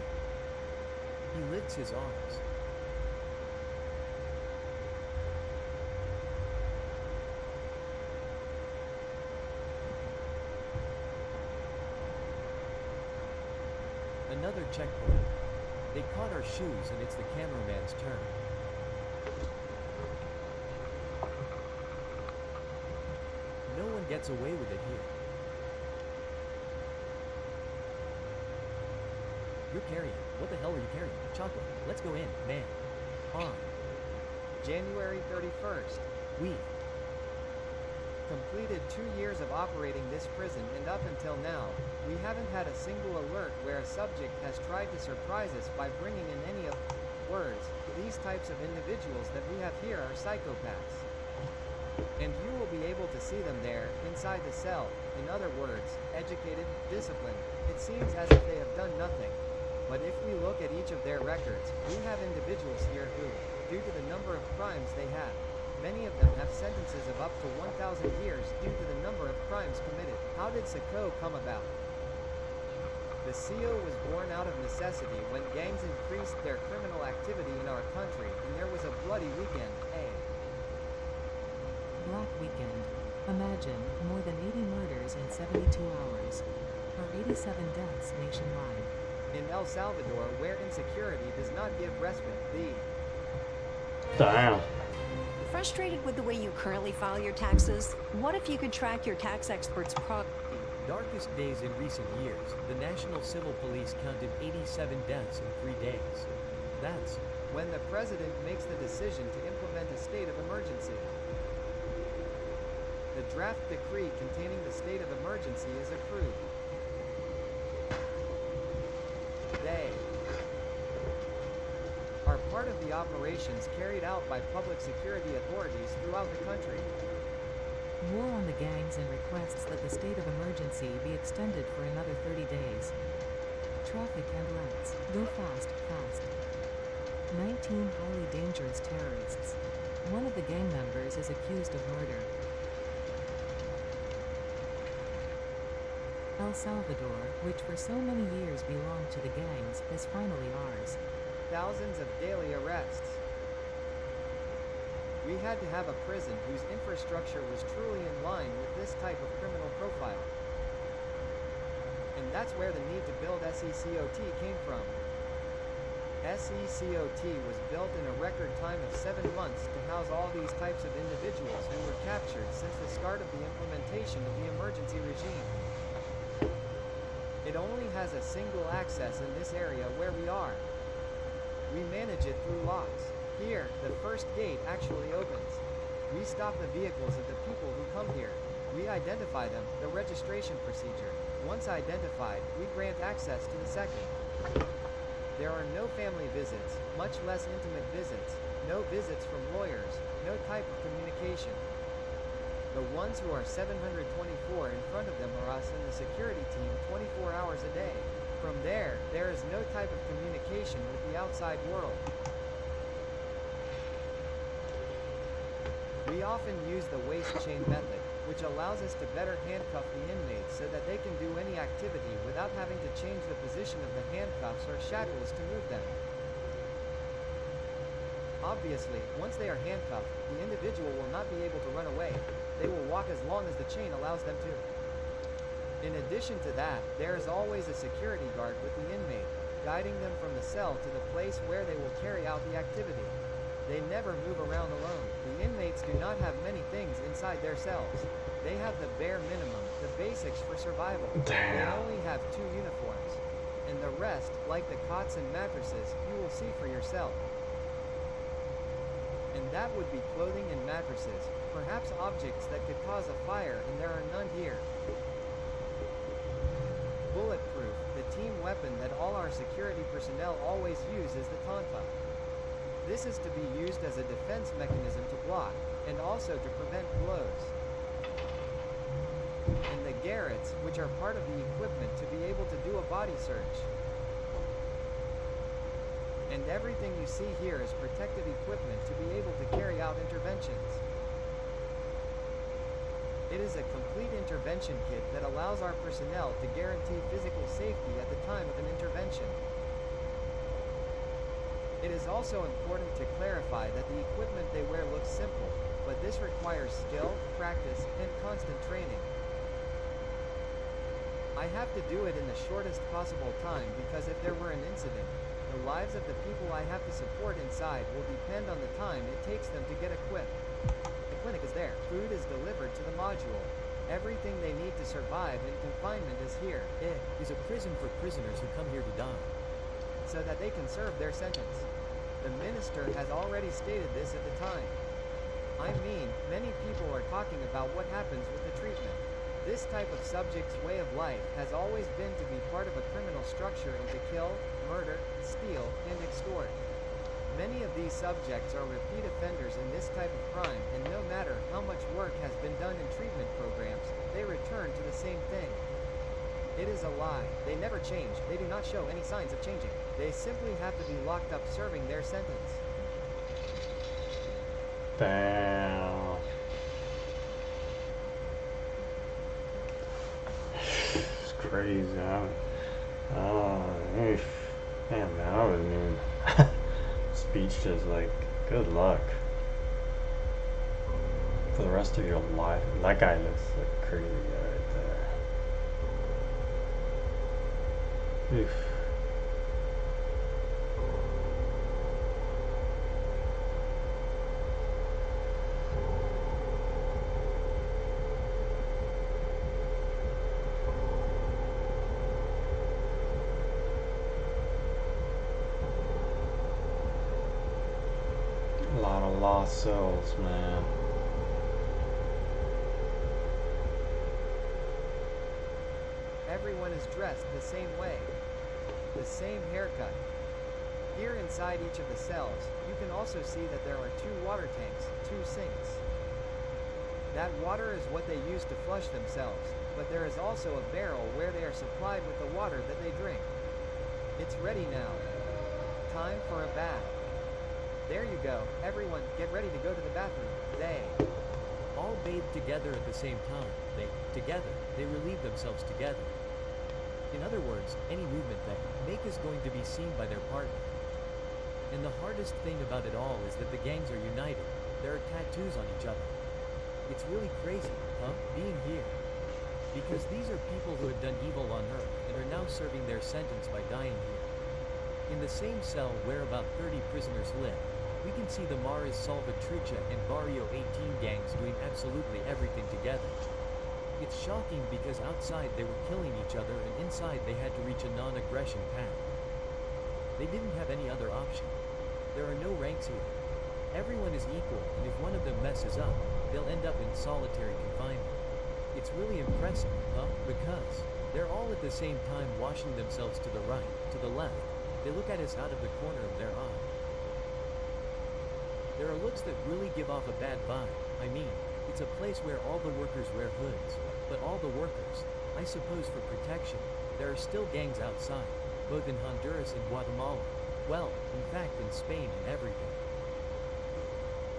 [SPEAKER 20] He lifts his arms. Another checkpoint. They caught our shoes and it's the cameraman's turn. No one gets away with it here. You're carrying. What the hell are you carrying? Chocolate. Let's go in, man. On.
[SPEAKER 22] January 31st.
[SPEAKER 20] We
[SPEAKER 22] completed 2 years of operating this prison, and up until now, we haven't had a single alert where a subject has tried to surprise us by bringing in any of words. These types of individuals that we have here are psychopaths. And you will be able to see them there, inside the cell. In other words, educated, disciplined. It seems as if they have done nothing. But if we look at each of their records, we have individuals here who, due to the number of crimes they have, many of them have sentences of up to 1,000 years due to the number of crimes committed. How did Sacó come about? The CO was born out of necessity when gangs increased their criminal activity in our country, and there was a bloody weekend,
[SPEAKER 21] Black Weekend. Imagine, more than 80 murders in 72 hours. Or 87 deaths nationwide.
[SPEAKER 22] In El Salvador, where insecurity does not give respite,
[SPEAKER 1] Damn.
[SPEAKER 24] Frustrated with the way you currently file your taxes? What if you could track your tax expert's
[SPEAKER 20] Darkest days in recent years, the National Civil Police counted 87 deaths in 3 days. That's
[SPEAKER 22] when the president makes the decision to implement a state of emergency. The draft decree containing the state of emergency is approved. They are part of the operations carried out by public security authorities throughout the country.
[SPEAKER 21] War on the gangs and requests that the state of emergency be extended for another 30 days. Traffic and routes. Go fast, fast. 19 highly dangerous terrorists. One of the gang members is accused of murder. El Salvador, which for so many years belonged to the gangs, is finally ours.
[SPEAKER 22] Thousands of daily arrests. We had to have a prison whose infrastructure was truly in line with this type of criminal profile. And that's where the need to build SECOT came from. SECOT was built in a record time of 7 months to house all these types of individuals who were captured since the start of the implementation of the emergency regime. It only has a single access in this area where we are. We manage it through locks. Here, the first gate actually opens. We stop the vehicles of the people who come here. We identify them, the registration procedure. Once identified, we grant access to the second. There are no family visits, much less intimate visits, no visits from lawyers, no type of communication. The ones who are 724 in front of them are us and the security team 24 hours a day. From there is no type of communication with the outside world. We often use the waist chain method, which allows us to better handcuff the inmates so that they can do any activity without having to change the position of the handcuffs or shackles to move them. Obviously, once they are handcuffed, the individual will not be able to run away. They will walk as long as the chain allows them to. In addition to that, there is always a security guard with the inmate, guiding them from the cell to the place where they will carry out the activity. They never move around alone. The inmates do not have many things inside their cells. They have the bare minimum, the basics for survival. They only have 2 uniforms. And the rest, like the cots and mattresses, you will see for yourself. And that would be clothing and mattresses, perhaps objects that could cause a fire, and there are none here. Bulletproof, the team weapon that all our security personnel always use is the tonfa. This is to be used as a defense mechanism to block, and also to prevent blows. And the garrets, which are part of the equipment to be able to do a body search. And everything you see here is protective equipment to be able to carry out interventions. It is a complete intervention kit that allows our personnel to guarantee physical safety at the time of an intervention. It is also important to clarify that the equipment they wear looks simple, but this requires skill, practice, and constant training. I have to do it in the shortest possible time because if there were an incident, the lives of the people I have to support inside will depend on the time it takes them to get equipped. The clinic is there. Food is delivered to the module. Everything they need to survive in confinement is here.
[SPEAKER 20] It is a prison for prisoners who come here to die,
[SPEAKER 22] so that they can serve their sentence. The minister has already stated this at the time. I mean, many people are talking about what happens with the treatment. This type of subject's way of life has always been to be part of a criminal structure and to kill, murder, steal, and extort. Many of these subjects are repeat offenders in this type of crime, and no matter how much work has been done in treatment programs, they return to the same thing. It is a lie. They never change. They do not show any signs of changing. They simply have to be locked up serving their sentence.
[SPEAKER 1] Damn. It's crazy, huh? Damn, man, I wasn't even speechless. Like, good luck for the rest of your life. That guy looks like a crazy guy right there. Oof. A lot of lost souls, man.
[SPEAKER 22] Everyone is dressed the same way. The same haircut. Here inside each of the cells, you can also see that there are 2 water tanks, 2 sinks. That water is what they use to flush themselves, but there is also a barrel where they are supplied with the water that they drink. It's ready now. Time for a bath. There you go. Everyone, get ready to go to the bathroom. They
[SPEAKER 20] all bathe together at the same time. They relieve themselves together. In other words, any movement they make is going to be seen by their partner. And the hardest thing about it all is that the gangs are united. There are tattoos on each other. It's really crazy, huh? Being here. Because these are people who have done evil on Earth and are now serving their sentence by dying here. In the same cell where about 30 prisoners live, we can see the Maris Salvatrucha and Barrio 18 gangs doing absolutely everything together. It's shocking because outside they were killing each other and inside they had to reach a non-aggression pact. They didn't have any other option. There are no ranks here. Everyone is equal, and if one of them messes up, they'll end up in solitary confinement. It's really impressive, huh? Because they're all at the same time washing themselves to the right, to the left. They look at us out of the corner of their eye. There are looks that really give off a bad vibe. I mean, it's a place where all the workers wear hoods. But all the workers, I suppose for protection, there are still gangs outside, both in Honduras and Guatemala. Well, in fact in Spain and everything.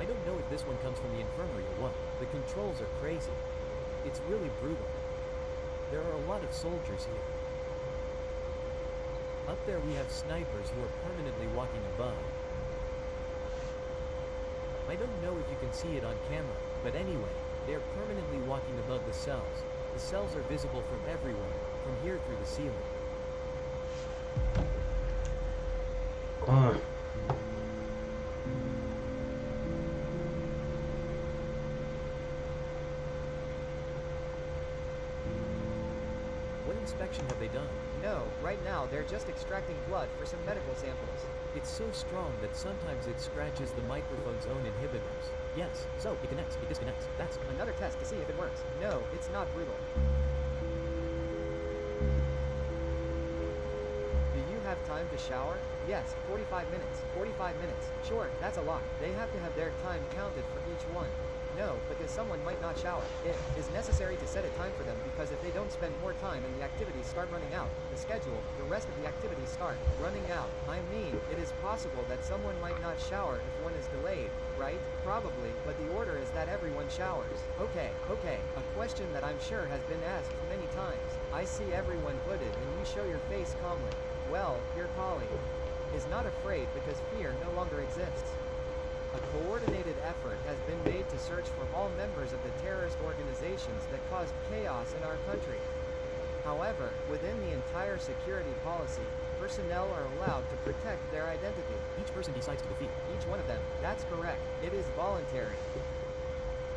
[SPEAKER 20] I don't know if this one comes from the infirmary or what. The controls are crazy. It's really brutal. There are a lot of soldiers here. Up there we have snipers who are permanently walking above. I don't know if you can see it on camera, but anyway, they are permanently walking above the cells. The cells are visible from everywhere, from here through the ceiling. What inspection have they done?
[SPEAKER 22] No, right now they're just extracting blood for some medical samples.
[SPEAKER 20] It's so strong that sometimes it scratches the microphone's own inhibitors. Yes, so it connects, it disconnects. That's
[SPEAKER 22] another test to see if it works. No, it's not brutal. Do you have time to shower? Yes, 45 minutes. 45 minutes. Sure, that's a lot. They have to have their time counted for each one. No, because someone might not shower. It is necessary to set a time for them because if they don't spend more time and the activities start running out, the schedule, the rest of the activities start running out. I mean, it is possible that someone might not shower if one is delayed, right? Probably, but the order is that everyone showers. Okay, a question that I'm sure has been asked many times. I see everyone hooded and you show your face calmly. Well, your colleague is not afraid because fear no longer exists. A coordinated effort has been made to search for all members of the terrorist organizations that caused chaos in our country. However, within the entire security policy, personnel are allowed to protect their identity.
[SPEAKER 20] Each person decides to defeat.
[SPEAKER 22] Each one of them. That's correct. It is voluntary.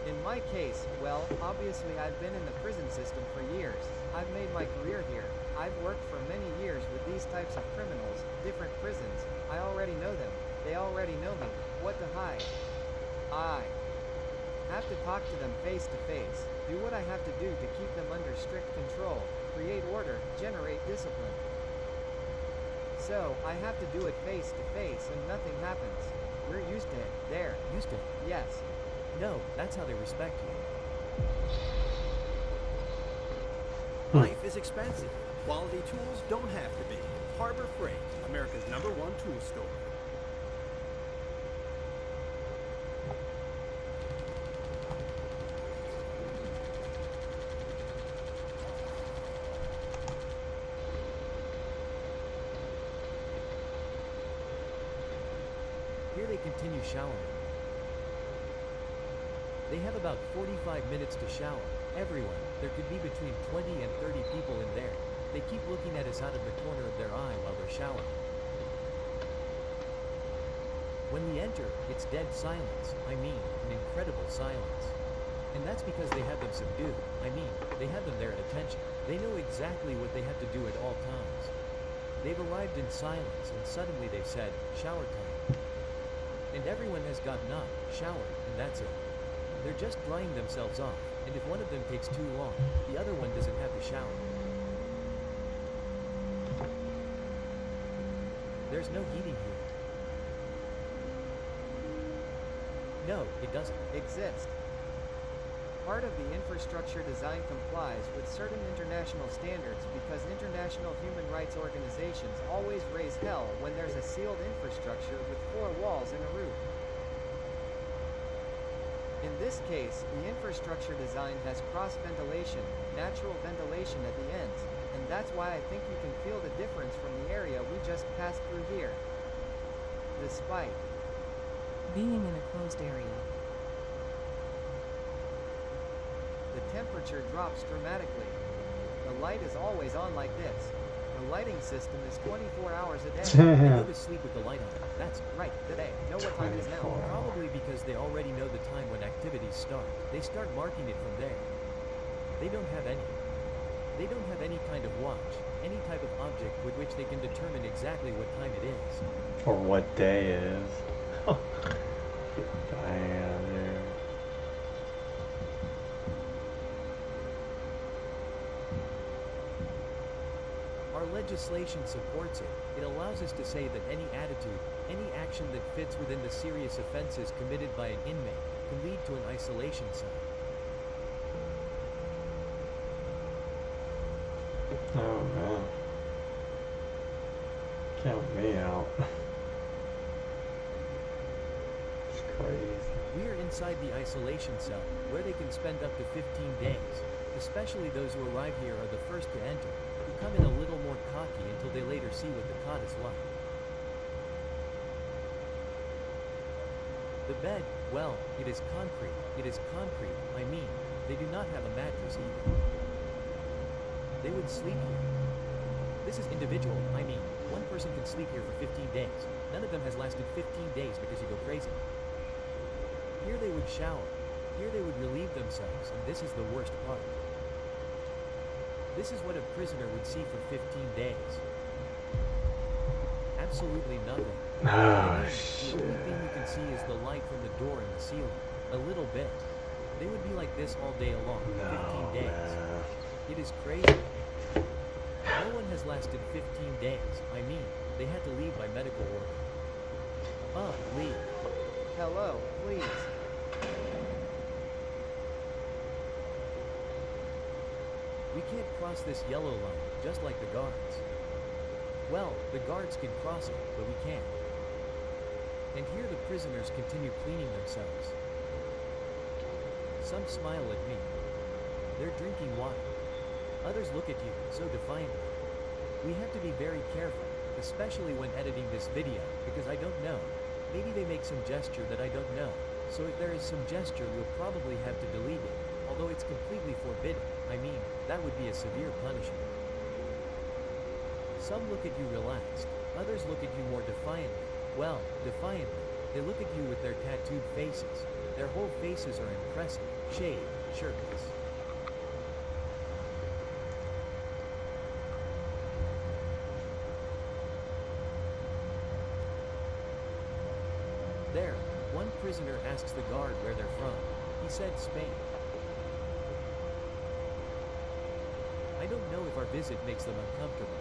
[SPEAKER 22] In my case, well, obviously I've been in the prison system for years. I've made my career here. I've worked for many years with these types of criminals, different prisons. I already know them. They already know me. What to hide? I have to talk to them face to face, do what I have to do to keep them under strict control, create order, generate discipline. So, I have to do it face to face and nothing happens. We're used to it. There.
[SPEAKER 20] Used to it?
[SPEAKER 22] Yes.
[SPEAKER 20] No, that's how they respect you.
[SPEAKER 2] Life is expensive. Quality tools don't have to be. Harbor Freight, America's #1 tool store.
[SPEAKER 20] Here they continue showering. They have about 45 minutes to shower. Everyone. There could be between 20 and 30 people in there. They keep looking at us out of the corner of their eye while they're showering. When we enter, it's dead silence. I mean, an incredible silence. And that's because they have them subdued. I mean, they have them there at attention. They know exactly what they have to do at all times. They've arrived in silence and suddenly they've said, shower time. And everyone has gotten up, showered, and that's it. They're just drying themselves off, and if one of them takes too long, the other one doesn't have to shower. There's no heating here. No, it doesn't.
[SPEAKER 22] Exist. Part of the infrastructure design complies with certain international standards because international human rights organizations always raise hell when there's a sealed infrastructure with 4 walls and a roof. In this case, the infrastructure design has cross ventilation, natural ventilation at the ends, and that's why I think you can feel the difference from the area we just passed through here. Despite
[SPEAKER 21] being in a closed area,
[SPEAKER 22] the temperature drops dramatically. The light is always on like this. The lighting system is 24 hours a day.
[SPEAKER 20] They go to sleep with the light on. That's
[SPEAKER 22] right, today. Know what time it is now?
[SPEAKER 20] Probably because they already know the time when activities start. They start marking it from there. They don't have any. They don't have any kind of watch, any type of object with which they can determine exactly what time it is.
[SPEAKER 1] Or what day it is. Damn, dude.
[SPEAKER 20] Our legislation supports it. It allows us to say that any attitude, any action that fits within the serious offenses committed by an inmate can lead to an isolation cell.
[SPEAKER 1] Oh man. Count me out. It's crazy.
[SPEAKER 20] We are inside the isolation cell, where they can spend up to 15 days. Especially those who arrive here are the first to enter, who come in a little more cocky until they later see what the cot is like. The bed, well, it is concrete. It is concrete, I mean, they do not have a mattress either. They would sleep here. This is individual, I mean, one person can sleep here for 15 days. None of them has lasted 15 days because you go crazy. Here they would shower. Here they would relieve themselves, and this is the worst part. This is what a prisoner would see for 15 days. Absolutely nothing.
[SPEAKER 1] Oh,
[SPEAKER 20] shit. The only thing you can see is the light from the door and the ceiling. A little bit. They would be like this all day long, 15 days.
[SPEAKER 1] Man.
[SPEAKER 20] It is crazy. No one has lasted 15 days. I mean, they had to leave by medical order. Leave.
[SPEAKER 22] Hello, please.
[SPEAKER 20] We can't cross this yellow line, just like the guards. Well, the guards can cross it, but we can't. And here the prisoners continue cleaning themselves. Some smile at me. They're drinking water. Others look at you, so defiantly. We have to be very careful, especially when editing this video, because I don't know. Maybe they make some gesture that I don't know. So if there is some gesture, we'll probably have to delete it. Although it's completely forbidden. I mean, that would be a severe punishment. Some look at you relaxed. Others look at you more defiantly. Well, defiantly. They look at you with their tattooed faces. Their whole faces are impressive, shaved, shirtless. There, one prisoner asks the guard where they're from. He said Spain. I don't know if our visit makes them uncomfortable.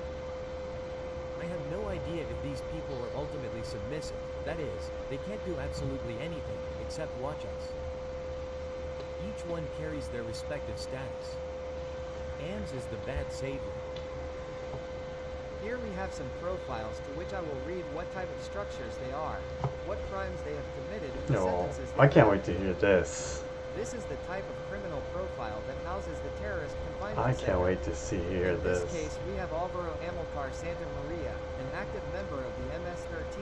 [SPEAKER 20] I have no idea if these people are ultimately submissive. That is, they can't do absolutely anything, except watch us. Each one carries their respective status. Ams is the bad savior.
[SPEAKER 22] Here we have some profiles to which I will read what type of structures they are, what crimes they have committed, and the sentences they
[SPEAKER 1] I can't wait to hear this.
[SPEAKER 22] This is the type of criminal profile that houses the terrorist confinement
[SPEAKER 1] I can't
[SPEAKER 22] center.
[SPEAKER 1] wait to hear this.
[SPEAKER 22] In this case, we have Alvaro Amilcar Santa Maria, an active member of the MS-13,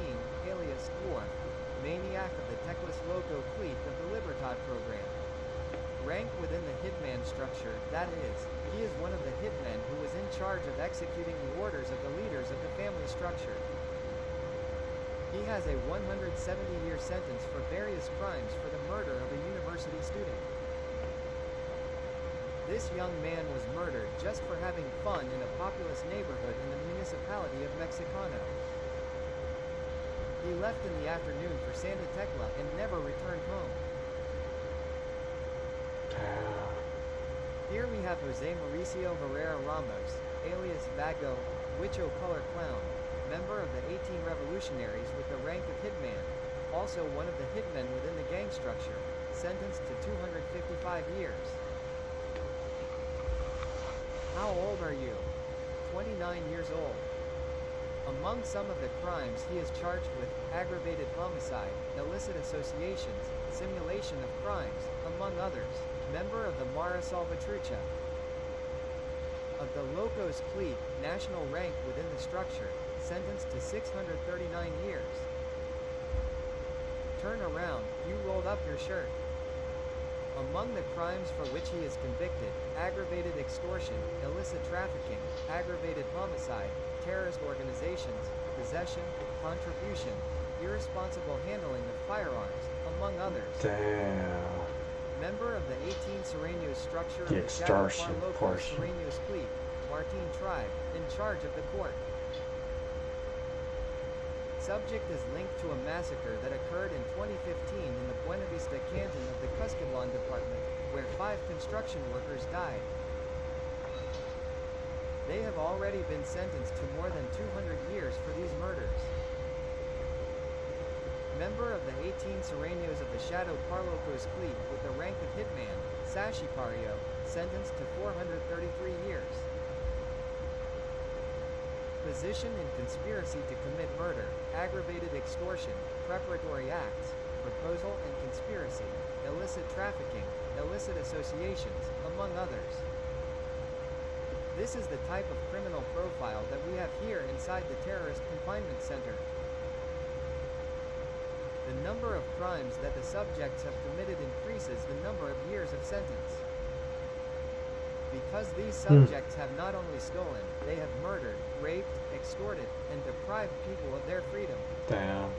[SPEAKER 22] alias Dwarf, maniac of the Teclas Loco clique of the Libertad program. Rank within the hitman structure, that is, he is one of the hitmen who was in charge of executing the orders of the leaders of the family structure. He has a 170-year sentence for various crimes for the murder of a university student. This young man was murdered just for having fun in a populous neighborhood in the municipality of Mexicano. He left in the afternoon for Santa Tecla and never returned home. Here we have Jose Mauricio Herrera Ramos, alias Vago, Huicho Color Clown, member of the 18 revolutionaries with the rank of hitman, also one of the hitmen within the gang structure, sentenced to 255 years. How old are you? 29 years old. Among some of the crimes he is charged with: aggravated homicide, illicit associations, simulation of crimes, among others. Member of the Mara Salvatrucha. Of the Locos clique, national rank within the structure, sentenced to 639 years. Turn around, you rolled up your shirt. Among the crimes for which he is convicted: aggravated extortion, illicit trafficking, aggravated homicide, terrorist organizations, possession, contribution, irresponsible handling of firearms, among others.
[SPEAKER 1] Damn.
[SPEAKER 22] Member of the 18 Sereños structure
[SPEAKER 1] The
[SPEAKER 22] of the Shadow
[SPEAKER 1] extortion
[SPEAKER 22] Locos
[SPEAKER 1] portion.
[SPEAKER 22] Sereños clique, Martin tribe, in charge of the court. Subject is linked to a massacre that occurred in 2015 in the Buena Vista canton of the Cuscatlán department, where 5 construction workers died. They have already been sentenced to more than 200 years for these murders. Member of the 18 Sereños of the Shadow Parlocos clique with the rank of hitman, Sashipario, sentenced to 433 years. Position in conspiracy to commit murder, aggravated extortion, preparatory acts, proposal and conspiracy, illicit trafficking, illicit associations, among others. This is the type of criminal profile that we have here inside the terrorist confinement center. The number of crimes that the subjects have committed increases the number of years of sentence. Because these subjects have not only stolen, they have murdered, raped, extorted, and deprived people of their freedom.
[SPEAKER 1] Damn.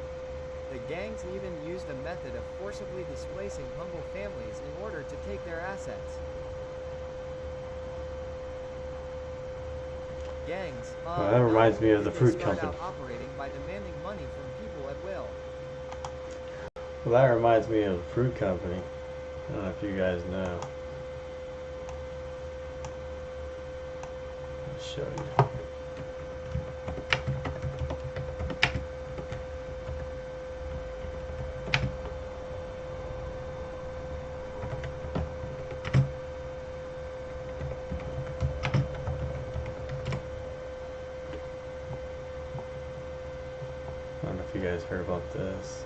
[SPEAKER 22] The gangs even used a method of forcibly displacing humble families in order to take their assets. Gangs,
[SPEAKER 1] Well, that reminds me of the fruit
[SPEAKER 22] start
[SPEAKER 1] company.
[SPEAKER 22] out operating by demanding money from people at will.
[SPEAKER 1] Well, that reminds me of the fruit company. I don't know if you guys know. I'll show you. I don't know if you guys heard about this.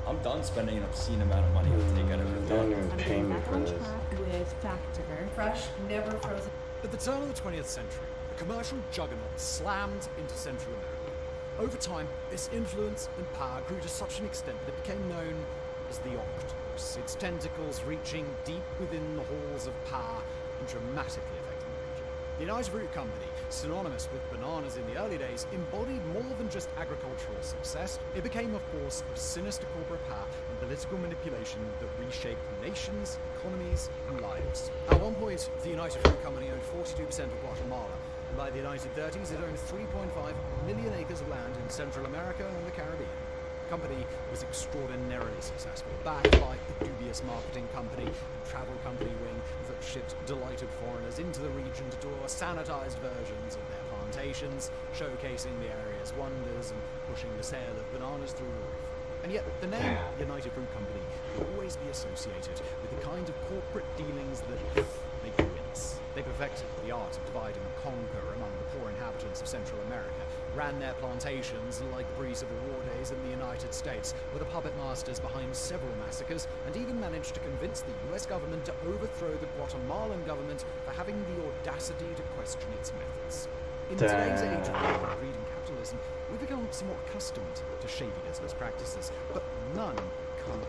[SPEAKER 4] I'm done spending an obscene amount of money on takeout every
[SPEAKER 1] Don't
[SPEAKER 4] day.
[SPEAKER 1] even pay me for this.
[SPEAKER 5] With Factor. Fresh, never frozen.
[SPEAKER 2] At the turn of the 20th century, a commercial juggernaut slammed into Central America. Over time, its influence and power grew to such an extent that it became known as the Octopus, its tentacles reaching deep within the halls of power and dramatically affecting the region. The United Fruit Company, synonymous with bananas in the early days, embodied more than just agricultural success. It became a force of sinister corporate power and political manipulation that reshaped nations, economies, and lives. At one point, the United Fruit Company owned 42% of Guatemala, and by the 1930s, it owned 3.5 million acres of land in Central America and the Caribbean. The company was extraordinarily successful, backed by the dubious marketing company and travel company wing that shipped delighted foreigners into the region to tour sanitized versions of their plantations, showcasing the area's wonders and pushing the sale of bananas through the roof. And yet, the name United Fruit Company will always be associated with the kind of corporate dealings that make you wince. They perfected the art of divide and conquer among the poor inhabitants of Central America, ran their plantations like the pre-Civil War days in the United States, were the puppet masters behind several massacres, and even managed to convince the US government to overthrow the Guatemalan government for having the audacity to question its methods. In today's age of corporate greed and capitalism, we've become somewhat accustomed to shady business practices, but none come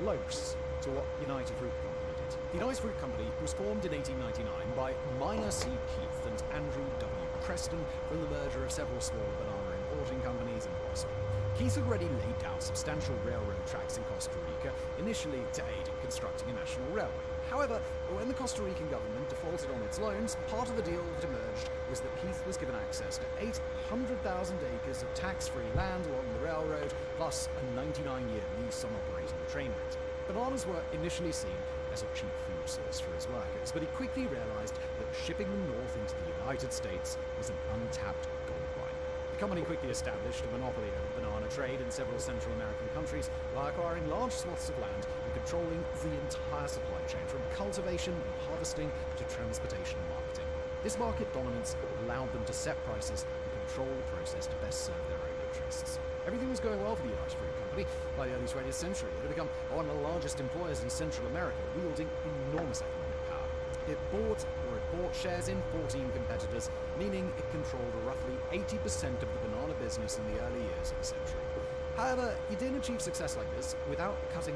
[SPEAKER 2] close to what United Fruit Company did. The United Fruit Company was formed in 1899 by Minor C. Keith and Andrew W. Preston from the merger of several smaller banana importing companies in Boston. Keith had already laid down substantial railroad tracks in Costa Rica, initially to aid in constructing a national railway. However, when the Costa Rican government defaulted on its loans, part of the deal that emerged was that Keith was given access to 800,000 acres of tax-free land along the railroad, plus a 99-year lease on operating the train route. Bananas were initially seen as a cheap food source for his workers, but he quickly realized that shipping them north into the United States was an untapped gold mine. The company quickly established a monopoly over the banana trade in several Central American countries, while acquiring large swaths of land and controlling the entire supply chain, from cultivation and harvesting to transportation and marketing. This market dominance allowed them to set prices and control the process to best serve their own interests. Everything was going well for the United Fruit Company. By the early 20th century, it had become one of the largest employers in Central America, wielding enormous economic power. It bought shares in 14 competitors, meaning it controlled roughly 80% of the banana business in the early years of the century. However, it didn't achieve success like this without cutting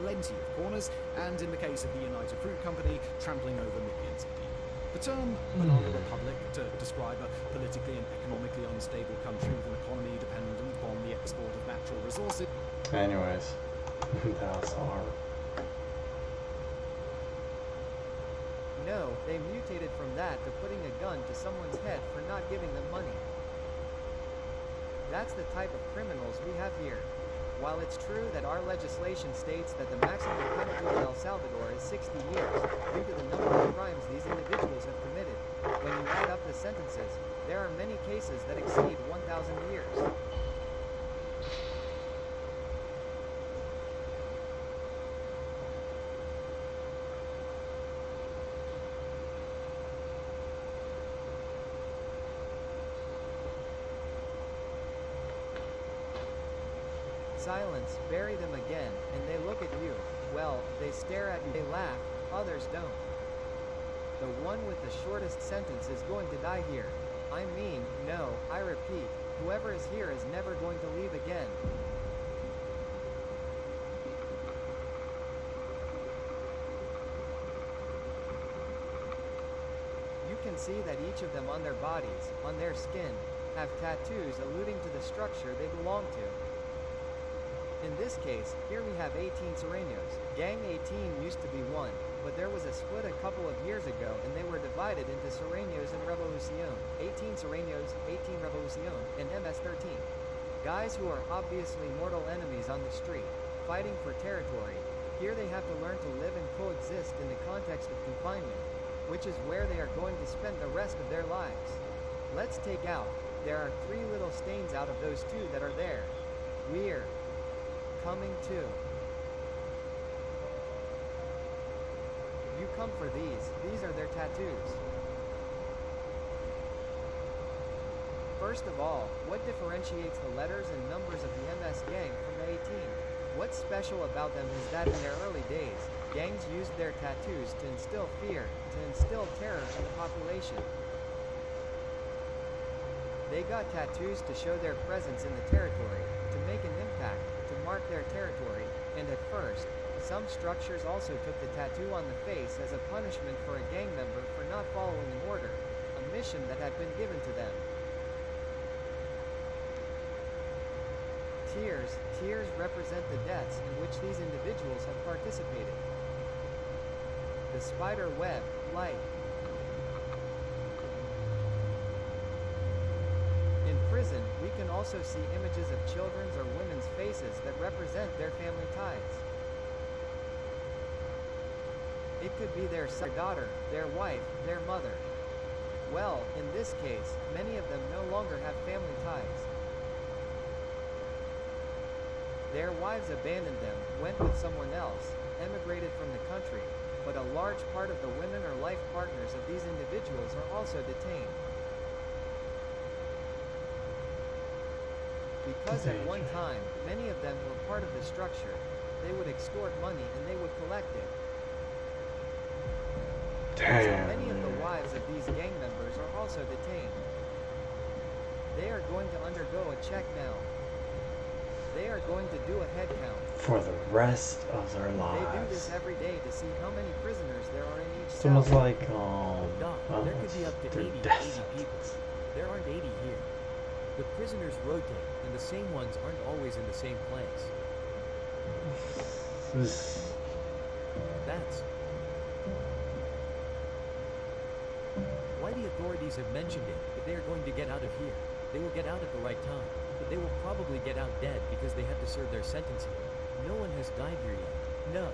[SPEAKER 2] plenty of corners, and in the case of the United Fruit Company, trampling over millions of people. The term banana republic to describe a politically and economically unstable country with an economy dependent upon the export of natural resources.
[SPEAKER 1] Anyways, that's our.
[SPEAKER 22] No, they mutated from that to putting a gun to someone's head for not giving them money. That's the type of criminals we have here. While it's true that our legislation states that the maximum penalty in El Salvador is 60 years, due to the number of crimes these individuals have committed, when you add up the sentences, there are many cases that exceed 1,000 years. Silence, bury them again, and they look at you. Well, they stare at you, they laugh, others don't. The one with the shortest sentence is going to die here. I mean, no, I repeat, whoever is here is never going to leave again. You can see that each of them on their bodies, on their skin, have tattoos alluding to the structure they belong to. In this case, here we have 18 Sureños. Gang 18 used to be one, but there was a split a couple of years ago and they were divided into Sureños and Revolucion. 18 Sureños, 18 Revolucion, and MS-13. Guys who are obviously mortal enemies on the street, fighting for territory. Here they have to learn to live and coexist in the context of confinement, which is where they are going to spend the rest of their lives. Let's take out. There are 3 little stains out of those 2 that are there. We're coming too. You come for these are their tattoos. First of all, what differentiates the letters and numbers of the MS gang from the 18? What's special about them is that in their early days, gangs used their tattoos to instill fear, to instill terror in the population. They got tattoos to show their presence in the territory, to make an impact, to mark their territory, and at first, some structures also took the tattoo on the face as a punishment for a gang member for not following an order, a mission that had been given to them. Tears represent the deaths in which these individuals have participated. The spider web, light. In prison, we can also see images of children's or women's faces that represent their family ties. It could be their son, their daughter, their wife, their mother. Well, in this case, many of them no longer have family ties. Their wives abandoned them, went with someone else, emigrated from the country, but a large part of the women or life partners of these individuals are also detained. Because at one time, many of them were part of the structure, they would extort money and they would collect it.
[SPEAKER 1] Damn.
[SPEAKER 22] So many of the wives of these gang members are also detained. They are going to undergo a check now. They are going to do a head count.
[SPEAKER 1] For the rest of their lives.
[SPEAKER 22] They do this every day to see how many prisoners there are in each
[SPEAKER 1] It's
[SPEAKER 22] cell.
[SPEAKER 1] almost like,
[SPEAKER 20] Doc, there could be up to 80 people. There aren't 80 here. The prisoners rotate, and the same ones aren't always in the same place. That's why the authorities have mentioned it. If they are going to get out of here, they will get out at the right time. But they will probably get out dead because they have to serve their sentence here. No one has died here yet.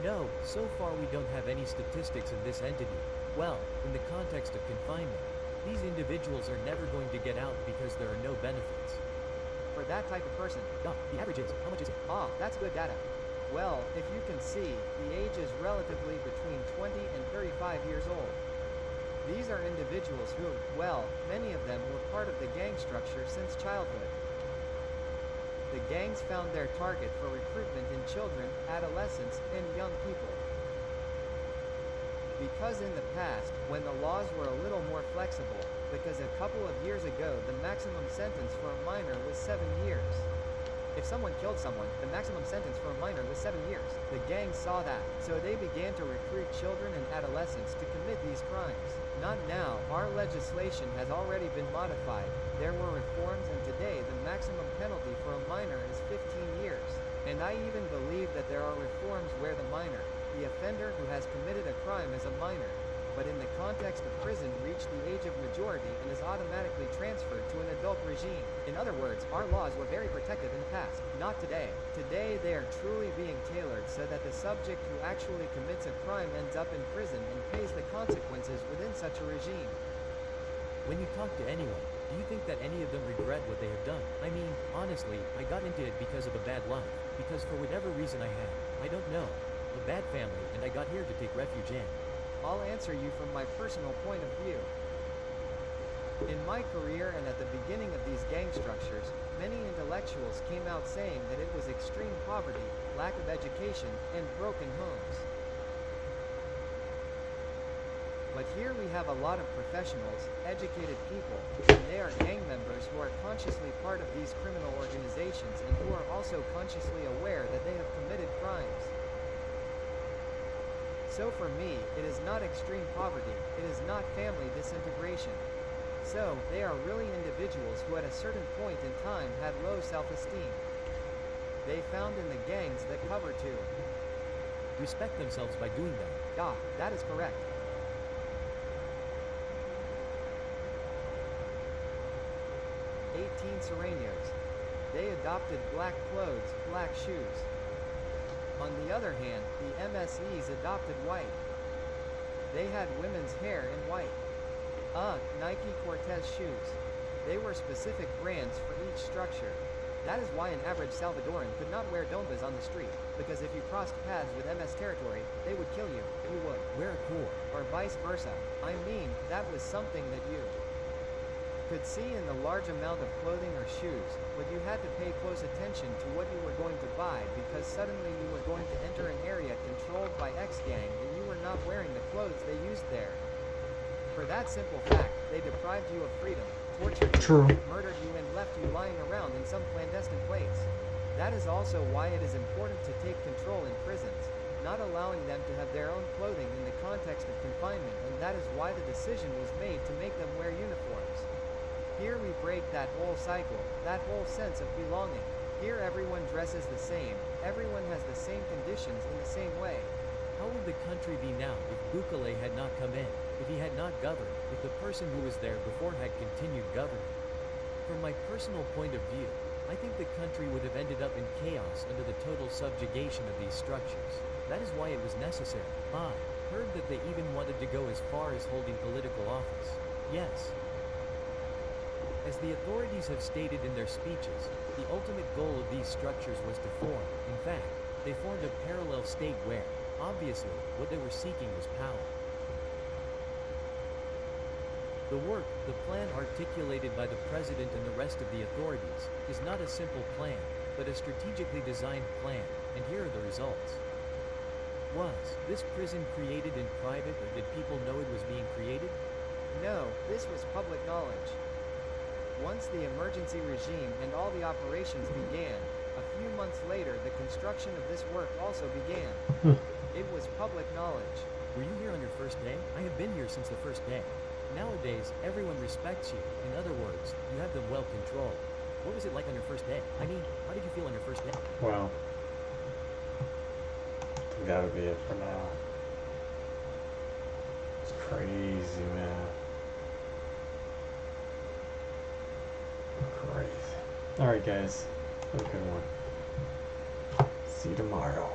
[SPEAKER 20] No, so far we don't have any statistics in this entity. Well, in the context of confinement, these individuals are never going to get out because there are no benefits.
[SPEAKER 22] For that type of person.
[SPEAKER 13] The average is, how much is it?
[SPEAKER 22] Ah, that's good data. Well, if you can see, the age is relatively between 20 and 35 years old. These are individuals who, well, many of them were part of the gang structure since childhood. The gangs found their target for recruitment in children, adolescents, and young people. Because in the past, when the laws were a little more flexible, because a couple of years ago the maximum sentence for a minor was 7 years. If someone killed someone, the maximum sentence for a minor was 7 years. The gangs saw that, so they began to recruit children and adolescents to commit these crimes. Not now, our legislation has already been modified. There were reforms, and today the maximum penalty for a minor is 15 years. And I even believe that there are reforms where the minor, the offender who has committed a crime as a minor, but in the context of prison reached the age of majority and is automatically transferred to an adult regime. In other words, our laws were very protective in the past, not today. Today they are truly being tailored so that the subject who actually commits a crime ends up in prison and pays the consequences within such a regime.
[SPEAKER 20] When you talk to anyone, do you think that any of them regret what they have done? I mean, honestly, I got into it because of a bad life. Because for whatever reason I had, I don't know, a bad family, and I got here to take refuge in.
[SPEAKER 22] I'll answer you from my personal point of view. In my career and at the beginning of these gang structures, many intellectuals came out saying that it was extreme poverty, lack of education, and broken homes. But here we have a lot of professionals, educated people, and they are gang members who are consciously part of these criminal organizations and who are also consciously aware that they have committed crimes. So for me, it is not extreme poverty, it is not family disintegration. So, they are really individuals who at a certain point in time had low self-esteem. They found in the gangs that cover to
[SPEAKER 20] respect themselves by doing that.
[SPEAKER 22] Yeah, that is correct. 18 Serranos. They adopted black clothes, black shoes. On the other hand, the MSEs adopted white. They had women's hair in white. Nike Cortez shoes. They were specific brands for each structure. That is why an average Salvadoran could not wear dombas on the street, because if you crossed paths with MS territory, they would kill you. You would.
[SPEAKER 20] Wear a core.
[SPEAKER 22] Or vice versa. I mean, that was something that you could see in the large amount of clothing or shoes, but you had to pay close attention to what you were going to buy because suddenly you were going to enter an area controlled by X-Gang and you were not wearing the clothes they used there. For that simple fact, they deprived you of freedom, tortured you, murdered you, and left you lying around in some clandestine place. That is also why it is important to take control in prisons, not allowing them to have their own clothing in the context of confinement, and that is why the decision was made to make them wear uniforms. Here we break that whole cycle, that whole sense of belonging. Here everyone dresses the same, everyone has the same conditions in the same way.
[SPEAKER 20] How would the country be now if Bukele had not come in, if he had not governed, if the person who was there before had continued governing? From my personal point of view, I think the country would have ended up in chaos under the total subjugation of these structures. That is why it was necessary. I heard that they even wanted to go as far as holding political office. Yes. As the authorities have stated in their speeches, the ultimate goal of these structures was to form, in fact, they formed a parallel state where, obviously, what they were seeking was power. The work, the plan articulated by the president and the rest of the authorities, is not a simple plan, but a strategically designed plan, and here are the results. Was this prison created in private, or did people know it was being created?
[SPEAKER 22] No, this was public knowledge. Once the emergency regime and all the operations began, a few months later the construction of this work also began. It was public knowledge.
[SPEAKER 20] Were you here on your first day? I have been here since the first day. Nowadays, everyone respects you. In other words, you have them well controlled. What was it like on your first day? I mean, how did you feel on your first day?
[SPEAKER 1] Well, I think that would be it for now. It's crazy, man. Crazy. Alright, guys. Have a good one. See you tomorrow.